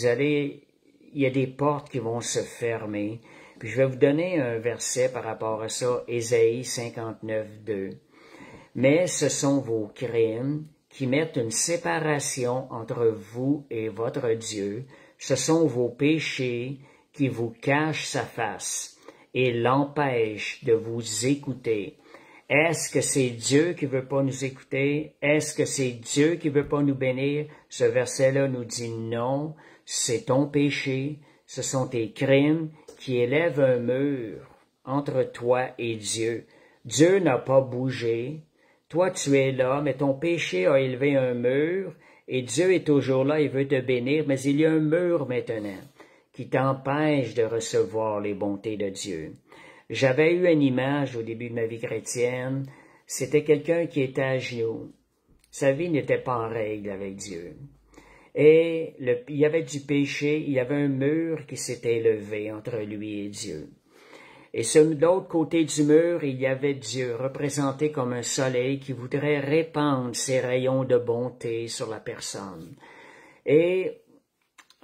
y a des portes qui vont se fermer. Puis je vais vous donner un verset par rapport à ça, Ésaïe 59, 2. Mais ce sont vos crimes qui mettent une séparation entre vous et votre Dieu. Ce sont vos péchés qui vous cachent sa face et l'empêche de vous écouter. Est-ce que c'est Dieu qui veut pas nous écouter? Est-ce que c'est Dieu qui veut pas nous bénir? Ce verset-là nous dit non, c'est ton péché, ce sont tes crimes qui élèvent un mur entre toi et Dieu. Dieu n'a pas bougé. Toi, tu es là, mais ton péché a élevé un mur et Dieu est toujours là, il veut te bénir, mais il y a un mur maintenant qui t'empêche de recevoir les bontés de Dieu. J'avais eu une image au début de ma vie chrétienne, c'était quelqu'un qui était à genoux. Sa vie n'était pas en règle avec Dieu. Et il y avait du péché, il y avait un mur qui s'était élevé entre lui et Dieu. Et sur l'autre côté du mur, il y avait Dieu, représenté comme un soleil qui voudrait répandre ses rayons de bonté sur la personne. Et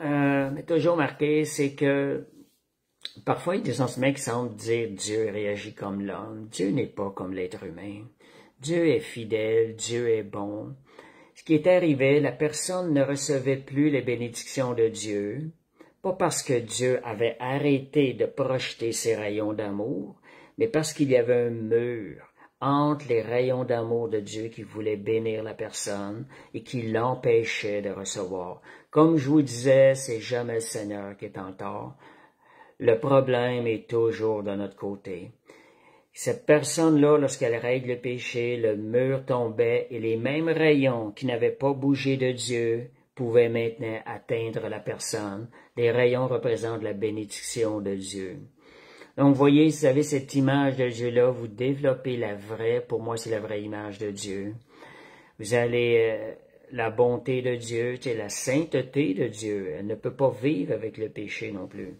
m'a toujours marqué, c'est que parfois, il y a des enseignements qui semblent dire Dieu réagit comme l'homme. Dieu n'est pas comme l'être humain. Dieu est fidèle, Dieu est bon. Ce qui est arrivé, la personne ne recevait plus les bénédictions de Dieu, pas parce que Dieu avait arrêté de projeter ses rayons d'amour, mais parce qu'il y avait un mur entre les rayons d'amour de Dieu qui voulait bénir la personne et qui l'empêchait de recevoir. Comme je vous disais, c'est jamais le Seigneur qui est en tort. Le problème est toujours de notre côté. Cette personne-là, lorsqu'elle règle le péché, le mur tombait et les mêmes rayons qui n'avaient pas bougé de Dieu pouvaient maintenant atteindre la personne. Les rayons représentent la bénédiction de Dieu. Donc, vous voyez, si vous avez cette image de Dieu-là, vous développez la vraie, pour moi, c'est la vraie image de Dieu. Vous allez, la bonté de Dieu, c'est la sainteté de Dieu. Elle ne peut pas vivre avec le péché non plus.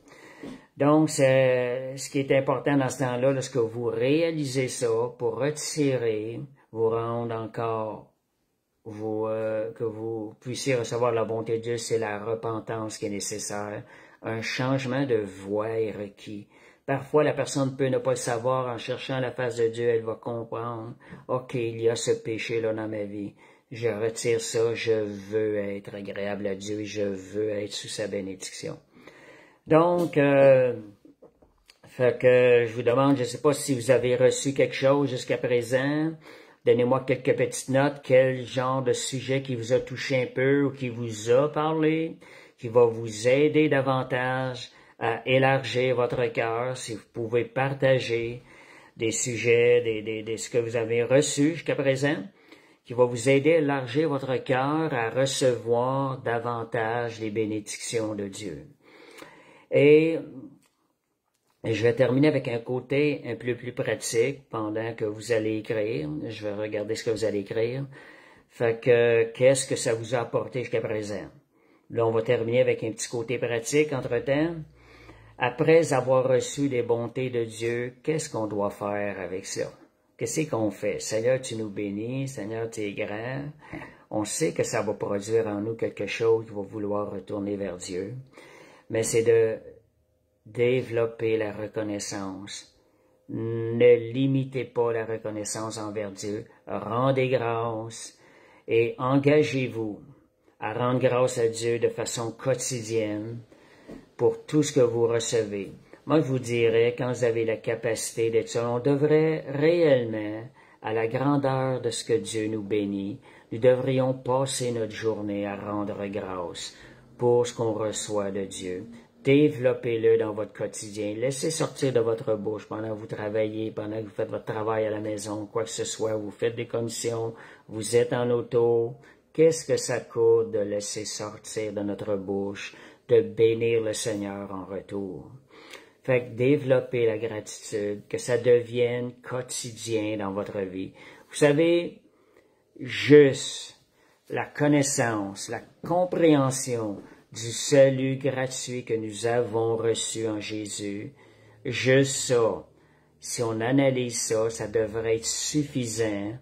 Donc, ce qui est important dans ce temps-là, lorsque vous réalisez ça, pour retirer, vous rendre encore, que vous puissiez recevoir la bonté de Dieu, c'est la repentance qui est nécessaire. Un changement de voie est requis. Parfois, la personne peut ne pas le savoir. En cherchant la face de Dieu, elle va comprendre, OK, il y a ce péché-là dans ma vie. Je retire ça, je veux être agréable à Dieu et je veux être sous sa bénédiction. Donc, fait que je vous demande, je ne sais pas si vous avez reçu quelque chose jusqu'à présent. Donnez-moi quelques petites notes. Quel genre de sujet qui vous a touché un peu ou qui vous a parlé, qui va vous aider davantage à élargir votre cœur. Si vous pouvez partager des sujets, ce que vous avez reçu jusqu'à présent, qui va vous aider à élargir votre cœur, à recevoir davantage les bénédictions de Dieu. Et je vais terminer avec un côté un peu plus pratique pendant que vous allez écrire. Je vais regarder ce que vous allez écrire. Fait que, qu'est-ce que ça vous a apporté jusqu'à présent? Là, on va terminer avec un petit côté pratique entre-temps. Après avoir reçu les bontés de Dieu, qu'est-ce qu'on doit faire avec ça? Qu'est-ce qu'on fait? Seigneur, tu nous bénis. Seigneur, tu es grand. On sait que ça va produire en nous quelque chose qui va vouloir retourner vers Dieu. Mais c'est de développer la reconnaissance. Ne limitez pas la reconnaissance envers Dieu. Rendez grâce et engagez-vous à rendre grâce à Dieu de façon quotidienne pour tout ce que vous recevez. Moi, je vous dirais, quand vous avez la capacité d'être seul, on devrait réellement, à la grandeur de ce que Dieu nous bénit, nous devrions passer notre journée à rendre grâce pour ce qu'on reçoit de Dieu. Développez-le dans votre quotidien. Laissez sortir de votre bouche pendant que vous travaillez, pendant que vous faites votre travail à la maison, quoi que ce soit, vous faites des commissions, vous êtes en auto. Qu'est-ce que ça coûte de laisser sortir de notre bouche, de bénir le Seigneur en retour? Fait que développez la gratitude, que ça devienne quotidien dans votre vie. Vous savez, juste la connaissance, la compréhension du salut gratuit que nous avons reçu en Jésus, juste ça, si on analyse ça, ça devrait être suffisant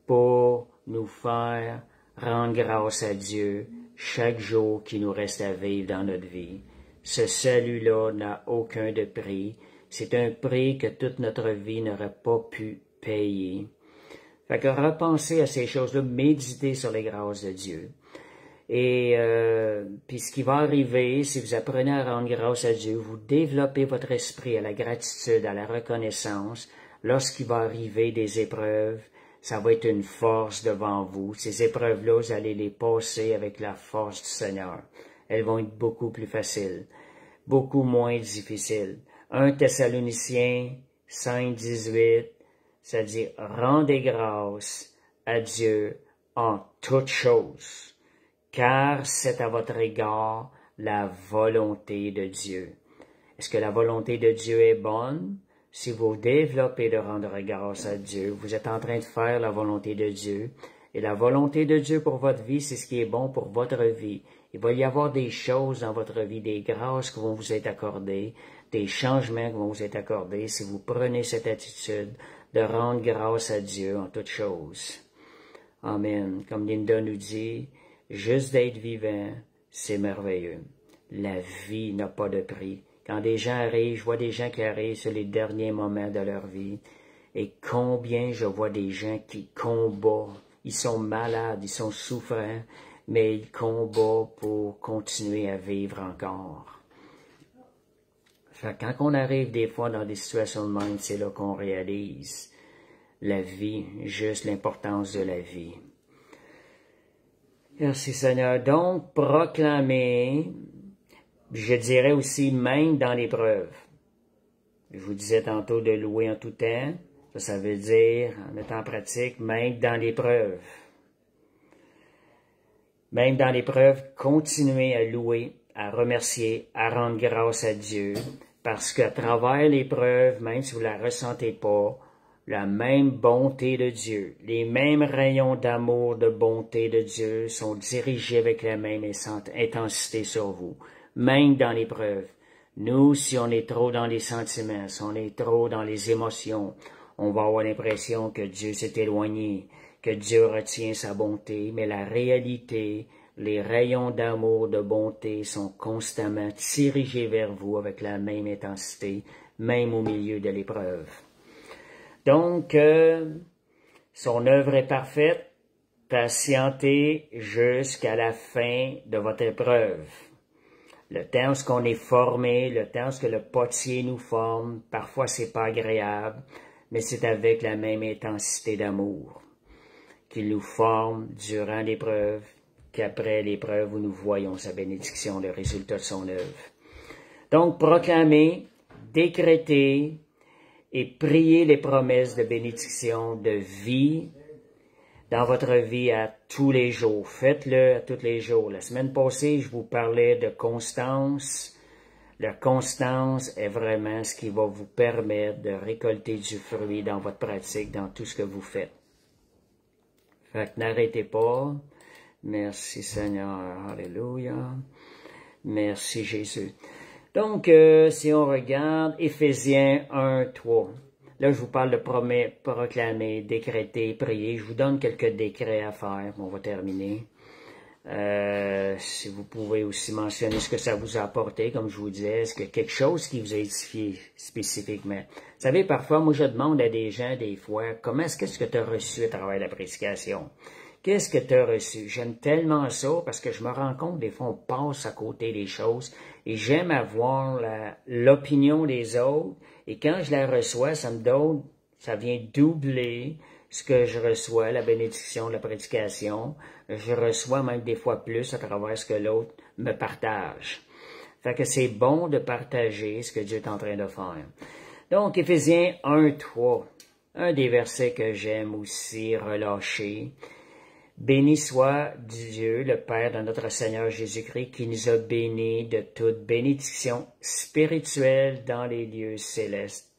pour nous faire rendre grâce à Dieu chaque jour qui nous reste à vivre dans notre vie. Ce salut-là n'a aucun de prix. C'est un prix que toute notre vie n'aurait pas pu payer. Fait que repensez à ces choses-là, méditez sur les grâces de Dieu. Et puis ce qui va arriver, si vous apprenez à rendre grâce à Dieu, vous développez votre esprit à la gratitude, à la reconnaissance. Lorsqu'il va arriver des épreuves, ça va être une force devant vous. Ces épreuves-là, vous allez les passer avec la force du Seigneur. Elles vont être beaucoup plus faciles, beaucoup moins difficiles. 1 Thessaloniciens 5:18, ça dit « Rendez grâce à Dieu en toutes choses, car c'est à votre égard la volonté de Dieu. » Est-ce que la volonté de Dieu est bonne? Si vous développez de rendre grâce à Dieu, vous êtes en train de faire la volonté de Dieu. Et la volonté de Dieu pour votre vie, c'est ce qui est bon pour votre vie. Il va y avoir des choses dans votre vie, des grâces qui vont vous être accordées, des changements qui vont vous être accordés si vous prenez cette attitude de rendre grâce à Dieu en toutes choses. Amen. Comme Linda nous dit, juste d'être vivant, c'est merveilleux. La vie n'a pas de prix. Quand des gens arrivent, je vois des gens qui arrivent sur les derniers moments de leur vie. Et combien je vois des gens qui combattent. Ils sont malades, ils sont souffrants, mais ils combattent pour continuer à vivre encore. Fait que quand on arrive des fois dans des situations de même, c'est là qu'on réalise la vie, juste l'importance de la vie. Merci Seigneur. Donc, proclamer, je dirais aussi même dans l'épreuve. Je vous disais tantôt de louer en tout temps. Ça veut dire, en mettant en pratique, même dans l'épreuve. Même dans l'épreuve, continuez à louer, à remercier, à rendre grâce à Dieu, parce qu'à travers l'épreuve, même si vous ne la ressentez pas, la même bonté de Dieu, les mêmes rayons d'amour, de bonté de Dieu sont dirigés avec la même intensité sur vous, même dans l'épreuve. Nous, si on est trop dans les sentiments, si on est trop dans les émotions, on va avoir l'impression que Dieu s'est éloigné, que Dieu retient sa bonté, mais la réalité, les rayons d'amour, de bonté sont constamment dirigés vers vous avec la même intensité, même au milieu de l'épreuve. Donc, son œuvre est parfaite, patientez jusqu'à la fin de votre épreuve. Le temps où on est formé, le temps où le potier nous forme, parfois c'est pas agréable, mais c'est avec la même intensité d'amour qu'il nous forme durant l'épreuve, qu'après l'épreuve où nous voyons sa bénédiction, le résultat de son œuvre. Donc, proclamez, décrétez et priez les promesses de bénédiction, de vie dans votre vie à tous les jours. Faites-le à tous les jours. La semaine passée, je vous parlais de constance. La constance est vraiment ce qui va vous permettre de récolter du fruit dans votre pratique, dans tout ce que vous faites. Fait que n'arrêtez pas. Merci Seigneur. Alléluia. Merci Jésus. Donc, si on regarde Éphésiens 1, 3. Là, je vous parle de proclamer, décréter, prier. Je vous donne quelques décrets à faire. On va terminer. Si vous pouvez aussi mentionner ce que ça vous a apporté, comme je vous disais, est-ce qu'il y a quelque chose qui vous a édifié spécifiquement? Vous savez, parfois, moi, je demande à des gens, des fois, qu'est-ce que tu as reçu à travers la prédication? Qu'est-ce que tu as reçu? J'aime tellement ça parce que je me rends compte, des fois, on passe à côté des choses et j'aime avoir l'opinion des autres et quand je la reçois, ça vient doubler ce que je reçois, la bénédiction, la prédication. Je reçois même des fois plus à travers ce que l'autre me partage. Fait que c'est bon de partager ce que Dieu est en train de faire. Donc, Éphésiens 1, 3, un des versets que j'aime aussi relâcher. Béni soit Dieu, le Père de notre Seigneur Jésus-Christ, qui nous a bénis de toute bénédiction spirituelle dans les lieux célestes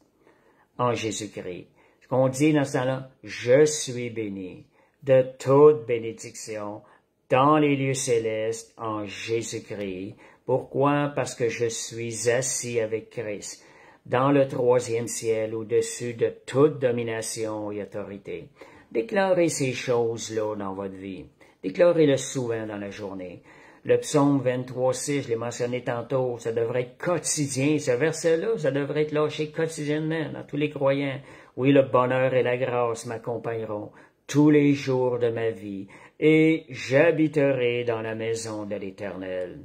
en Jésus-Christ. Ce qu'on dit dans ce temps-là, je suis béni de toute bénédiction dans les lieux célestes en Jésus-Christ. Pourquoi? Parce que je suis assis avec Christ dans le troisième ciel au-dessus de toute domination et autorité. Déclarez ces choses-là dans votre vie. Déclarez-le souvent dans la journée. Le psaume 23:6, je l'ai mentionné tantôt, ça devrait être quotidien. Ce verset-là, ça devrait être lâché quotidiennement dans tous les croyants. Oui, le bonheur et la grâce m'accompagneront tous les jours de ma vie, et j'habiterai dans la maison de l'Éternel.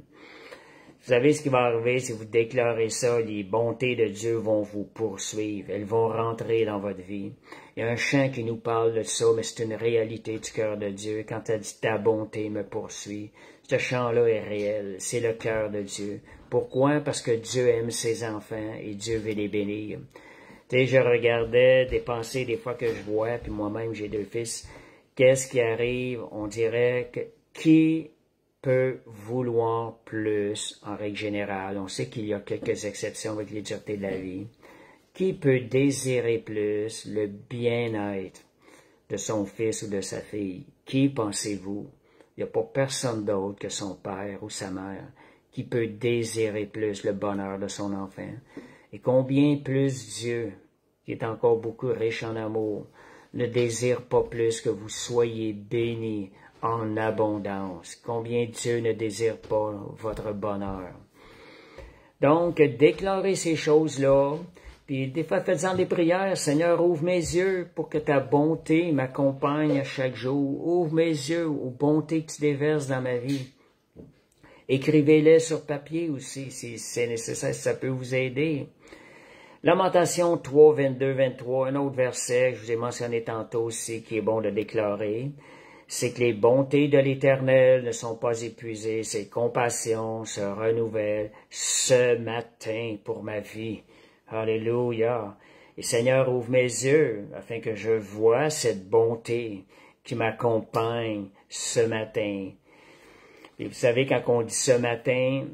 Vous savez ce qui va arriver si vous déclarez ça, les bontés de Dieu vont vous poursuivre, elles vont rentrer dans votre vie. Il y a un chant qui nous parle de ça, mais c'est une réalité du cœur de Dieu. Quand elle dit « ta bonté me poursuit », ce chant-là est réel, c'est le cœur de Dieu. Pourquoi? Parce que Dieu aime ses enfants et Dieu veut les bénir. Tu sais, je regardais des pensées des fois que je vois, puis moi-même j'ai 2 fils. Qu'est-ce qui arrive? On dirait que qui peut vouloir plus en règle générale? On sait qu'il y a quelques exceptions avec les duretés de la vie. Qui peut désirer plus le bien-être de son fils ou de sa fille? Qui pensez-vous? Il n'y a pas personne d'autre que son père ou sa mère qui peut désirer plus le bonheur de son enfant. Et combien plus Dieu, qui est encore beaucoup riche en amour, ne désire pas plus que vous soyez bénis en abondance. Combien Dieu ne désire pas votre bonheur. Donc, déclarez ces choses-là, puis des fois, faites-en des prières. Seigneur, ouvre mes yeux pour que ta bonté m'accompagne à chaque jour. Ouvre mes yeux aux bontés que tu déverses dans ma vie. Écrivez-les sur papier aussi, si c'est nécessaire, si ça peut vous aider. Lamentation 3, 22, 23, un autre verset que je vous ai mentionné tantôt aussi, qui est bon de déclarer, c'est que les bontés de l'Éternel ne sont pas épuisées, ses compassions se renouvellent ce matin pour ma vie. Alléluia. Et Seigneur, ouvre mes yeux afin que je voie cette bonté qui m'accompagne ce matin. Et vous savez, quand on dit ce matin,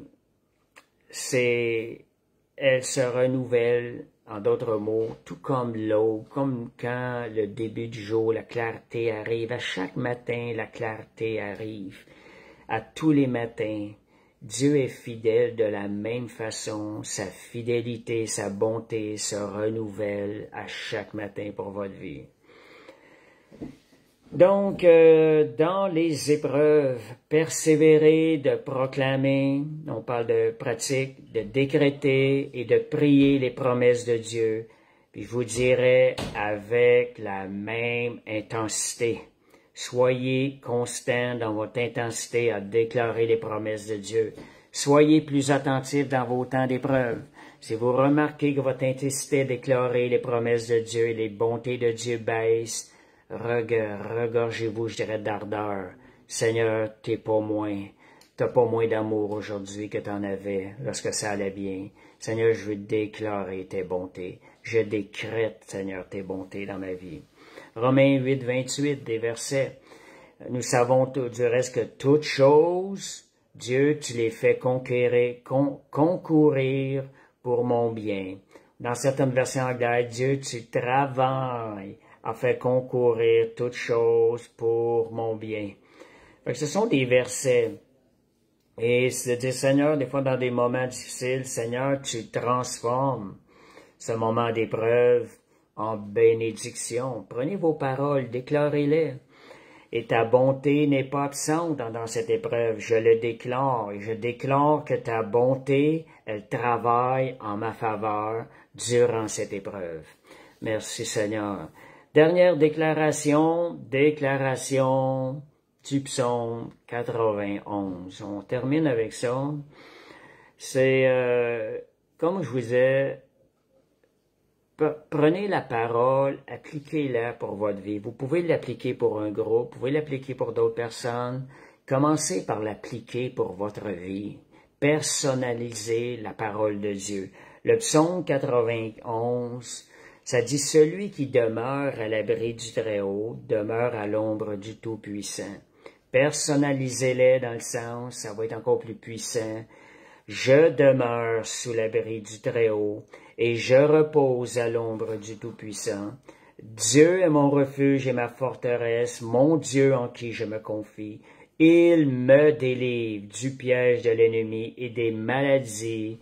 elle se renouvelle, en d'autres mots, tout comme l'aube, comme quand le début du jour, la clarté arrive. À chaque matin, la clarté arrive. À tous les matins, Dieu est fidèle de la même façon. Sa fidélité, sa bonté se renouvellent à chaque matin pour votre vie. Donc, dans les épreuves, persévérer, de proclamer, on parle de pratique, de décréter et de prier les promesses de Dieu. Puis je vous dirais avec la même intensité. Soyez constant dans votre intensité à déclarer les promesses de Dieu. Soyez plus attentifs dans vos temps d'épreuve. Si vous remarquez que votre intensité à déclarer les promesses de Dieu et les bontés de Dieu baisse, regorgez-vous, je dirais, d'ardeur. Seigneur, t'as pas moins d'amour aujourd'hui que t'en avais lorsque ça allait bien. Seigneur, je veux déclarer tes bontés. Je décrète, Seigneur, tes bontés dans ma vie. Romains 8, 28, des versets. Nous savons du reste que toutes choses, Dieu, tu les fais concourir pour mon bien. Dans certaines versions anglaises, Dieu, tu travailles à faire concourir toutes choses pour mon bien. Fait que ce sont des versets. Et c'est de dire, Seigneur, des fois dans des moments difficiles, Seigneur, tu transformes ce moment d'épreuve en bénédiction. Prenez vos paroles, déclarez-les. Et ta bonté n'est pas absente dans cette épreuve. Je le déclare. Et je déclare que ta bonté, elle travaille en ma faveur durant cette épreuve. Merci Seigneur. Dernière déclaration du psaume 91. On termine avec ça. C'est, comme je vous disais, prenez la parole, appliquez-la pour votre vie. Vous pouvez l'appliquer pour un groupe, vous pouvez l'appliquer pour d'autres personnes. Commencez par l'appliquer pour votre vie. Personnalisez la parole de Dieu. Le psaume 91, ça dit « Celui qui demeure à l'abri du Très-Haut demeure à l'ombre du Tout-Puissant. » Personnalisez-les dans le sens, ça va être encore plus puissant. Je demeure sous l'abri du Très-Haut et je repose à l'ombre du Tout-Puissant. Dieu est mon refuge et ma forteresse, mon Dieu en qui je me confie. Il me délivre du piège de l'ennemi et des maladies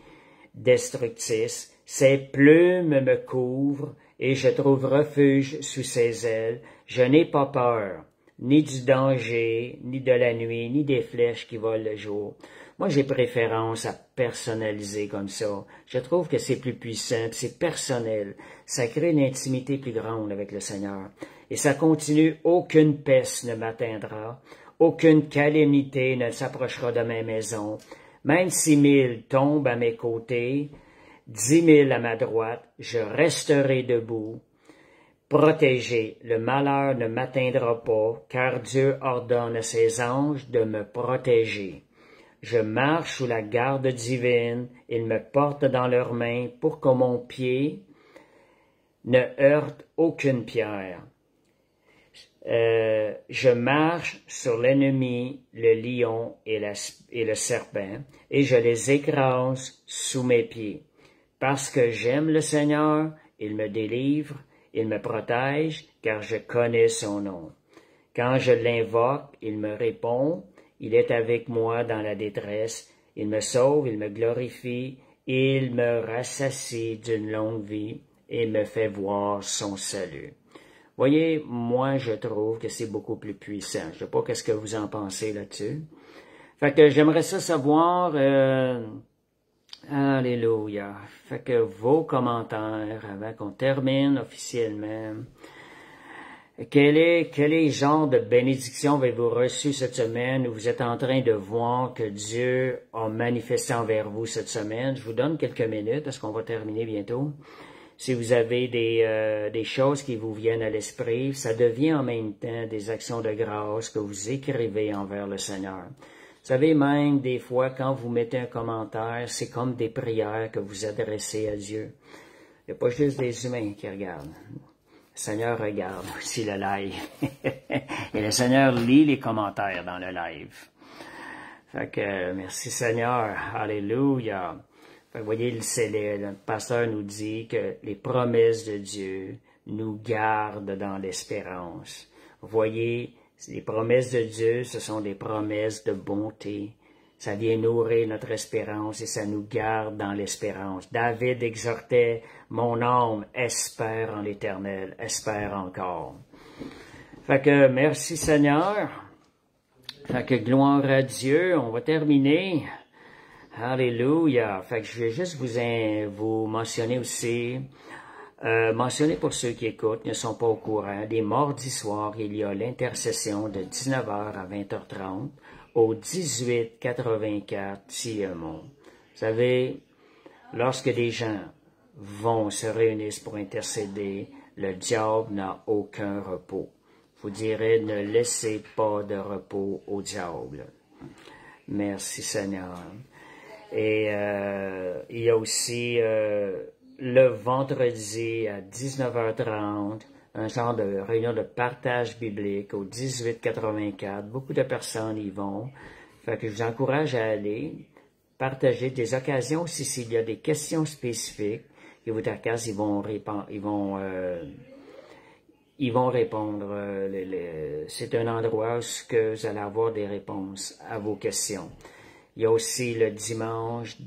destructrices. Ses plumes me couvrent et je trouve refuge sous ses ailes. Je n'ai pas peur, ni du danger, ni de la nuit, ni des flèches qui volent le jour. Moi, j'ai préférence à personnaliser comme ça. Je trouve que c'est plus puissant, c'est personnel. Ça crée une intimité plus grande avec le Seigneur. Et ça continue, aucune peste ne m'atteindra, aucune calamité ne s'approchera de ma maison. Même 6 000 tombent à mes côtés, 10 000 à ma droite, je resterai debout. Protégé, le malheur ne m'atteindra pas, car Dieu ordonne à ses anges de me protéger. Je marche sous la garde divine, ils me portent dans leurs mains pour que mon pied ne heurte aucune pierre. Je marche sur l'ennemi, le lion et le serpent, et je les écrase sous mes pieds. Parce que j'aime le Seigneur, il me délivre, il me protège, car je connais son nom. Quand je l'invoque, il me répond, il est avec moi dans la détresse, il me sauve, il me glorifie, il me rassasie d'une longue vie et me fait voir son salut. Voyez, moi, je trouve que c'est beaucoup plus puissant. Je sais pas qu'est-ce que vous en pensez là-dessus. Fait que j'aimerais ça savoir, Alléluia. Fait que vos commentaires, avant qu'on termine officiellement, quel est le genre de bénédiction avez-vous reçu cette semaine où vous êtes en train de voir que Dieu a manifesté envers vous cette semaine? Je vous donne quelques minutes parce qu'on va terminer bientôt. Si vous avez des choses qui vous viennent à l'esprit, ça devient en même temps des actions de grâce que vous écrivez envers le Seigneur. Vous savez, même des fois, quand vous mettez un commentaire, c'est comme des prières que vous adressez à Dieu. Il n'y a pas juste des humains qui regardent. Le Seigneur regarde aussi le live. Et le Seigneur lit les commentaires dans le live. Fait que, merci Seigneur. Alléluia. Fait que, vous voyez, le pasteur nous dit que les promesses de Dieu nous gardent dans l'espérance. Vous voyez, les promesses de Dieu, ce sont des promesses de bonté. Ça vient nourrir notre espérance et ça nous garde dans l'espérance. David exhortait, « Mon âme espère en l'Éternel, espère encore. » Fait que merci Seigneur. Fait que gloire à Dieu. On va terminer. Alléluia. Fait que je vais juste vous mentionner aussi, mentionner pour ceux qui écoutent, ne sont pas au courant, des mardis soirs, il y a l'intercession de 19h à 20h30 au 1884 Sillemont. Vous savez, lorsque des gens se réunissent pour intercéder, le diable n'a aucun repos. Vous direz, ne laissez pas de repos au diable. Merci Seigneur. Et il y a aussi le vendredi à 19h30, un genre de réunion de partage biblique au 1884. Beaucoup de personnes y vont. Fait que je vous encourage à aller partager des occasions aussi s'il y a des questions spécifiques. Et vous d'Arcas, ils vont répondre. C'est un endroit où vous allez avoir des réponses à vos questions. Il y a aussi le dimanche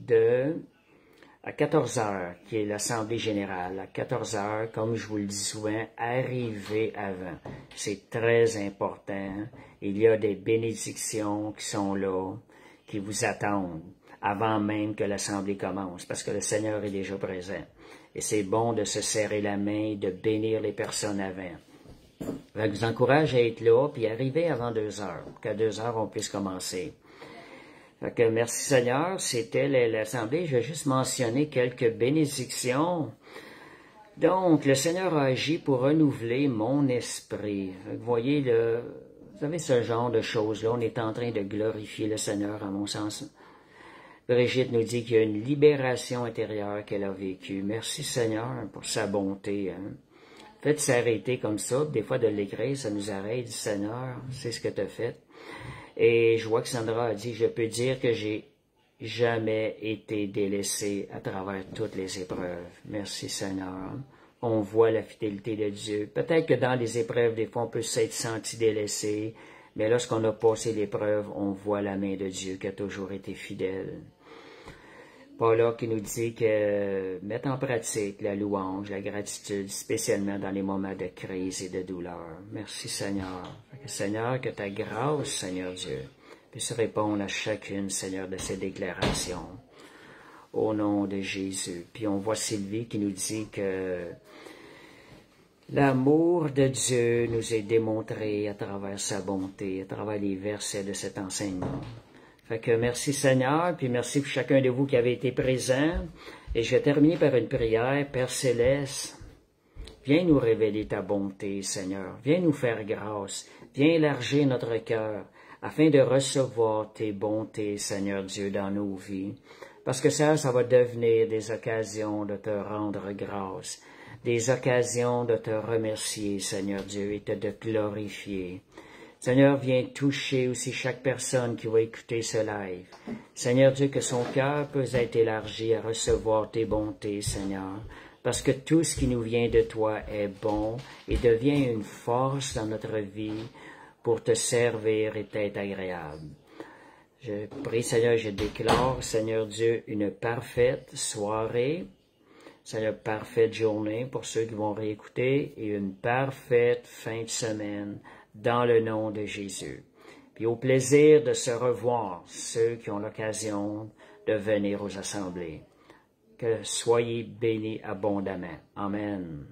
à 14h, qui est l'Assemblée générale. À 14h, comme je vous le dis souvent, arrivez avant. C'est très important. Il y a des bénédictions qui sont là, qui vous attendent, avant même que l'Assemblée commence, parce que le Seigneur est déjà présent. Et c'est bon de se serrer la main et de bénir les personnes avant. Je vous encourage à être là, puis arriver avant 2h, qu'à 2h, on puisse commencer. Fait que merci Seigneur, c'était l'Assemblée. Je vais juste mentionner quelques bénédictions. Donc, le Seigneur a agi pour renouveler mon esprit. Vous voyez, vous avez ce genre de choses-là. On est en train de glorifier le Seigneur, à mon sens. Brigitte nous dit qu'il y a une libération intérieure qu'elle a vécue. Merci Seigneur pour sa bonté. Faites s'arrêter comme ça. Des fois, de l'écrire, ça nous arrête. Seigneur, c'est ce que tu as fait. Et je vois que Sandra a dit, je peux dire que j'ai jamais été délaissé à travers toutes les épreuves. Merci Seigneur. On voit la fidélité de Dieu. Peut-être que dans les épreuves, des fois, on peut s'être senti délaissé, mais lorsqu'on a passé l'épreuve, on voit la main de Dieu qui a toujours été fidèle. Paula qui nous dit que mettre en pratique la louange, la gratitude, spécialement dans les moments de crise et de douleur. Merci Seigneur. Seigneur, que ta grâce, Seigneur Dieu, puisse répondre à chacune, Seigneur, de ces déclarations. Au nom de Jésus. Puis on voit Sylvie qui nous dit que l'amour de Dieu nous est démontré à travers sa bonté, à travers les versets de cet enseignement. Fait que merci Seigneur, puis merci pour chacun de vous qui avez été présent. Et je vais terminer par une prière. Père Céleste, viens nous révéler ta bonté, Seigneur. Viens nous faire grâce. Viens élargir notre cœur afin de recevoir tes bontés, Seigneur Dieu, dans nos vies. Parce que ça va devenir des occasions de te rendre grâce, des occasions de te remercier, Seigneur Dieu, et de te glorifier. Seigneur, viens toucher aussi chaque personne qui va écouter ce live. Seigneur Dieu, que son cœur peut être élargi à recevoir tes bontés, Seigneur, parce que tout ce qui nous vient de toi est bon et devient une force dans notre vie pour te servir et t'être agréable. Je prie, Seigneur, je déclare, Seigneur Dieu, une parfaite soirée, Seigneur, parfaite journée pour ceux qui vont réécouter et une parfaite fin de semaine dans le nom de Jésus. Puis au plaisir de se revoir, ceux qui ont l'occasion de venir aux assemblées. Que soyez bénis abondamment. Amen.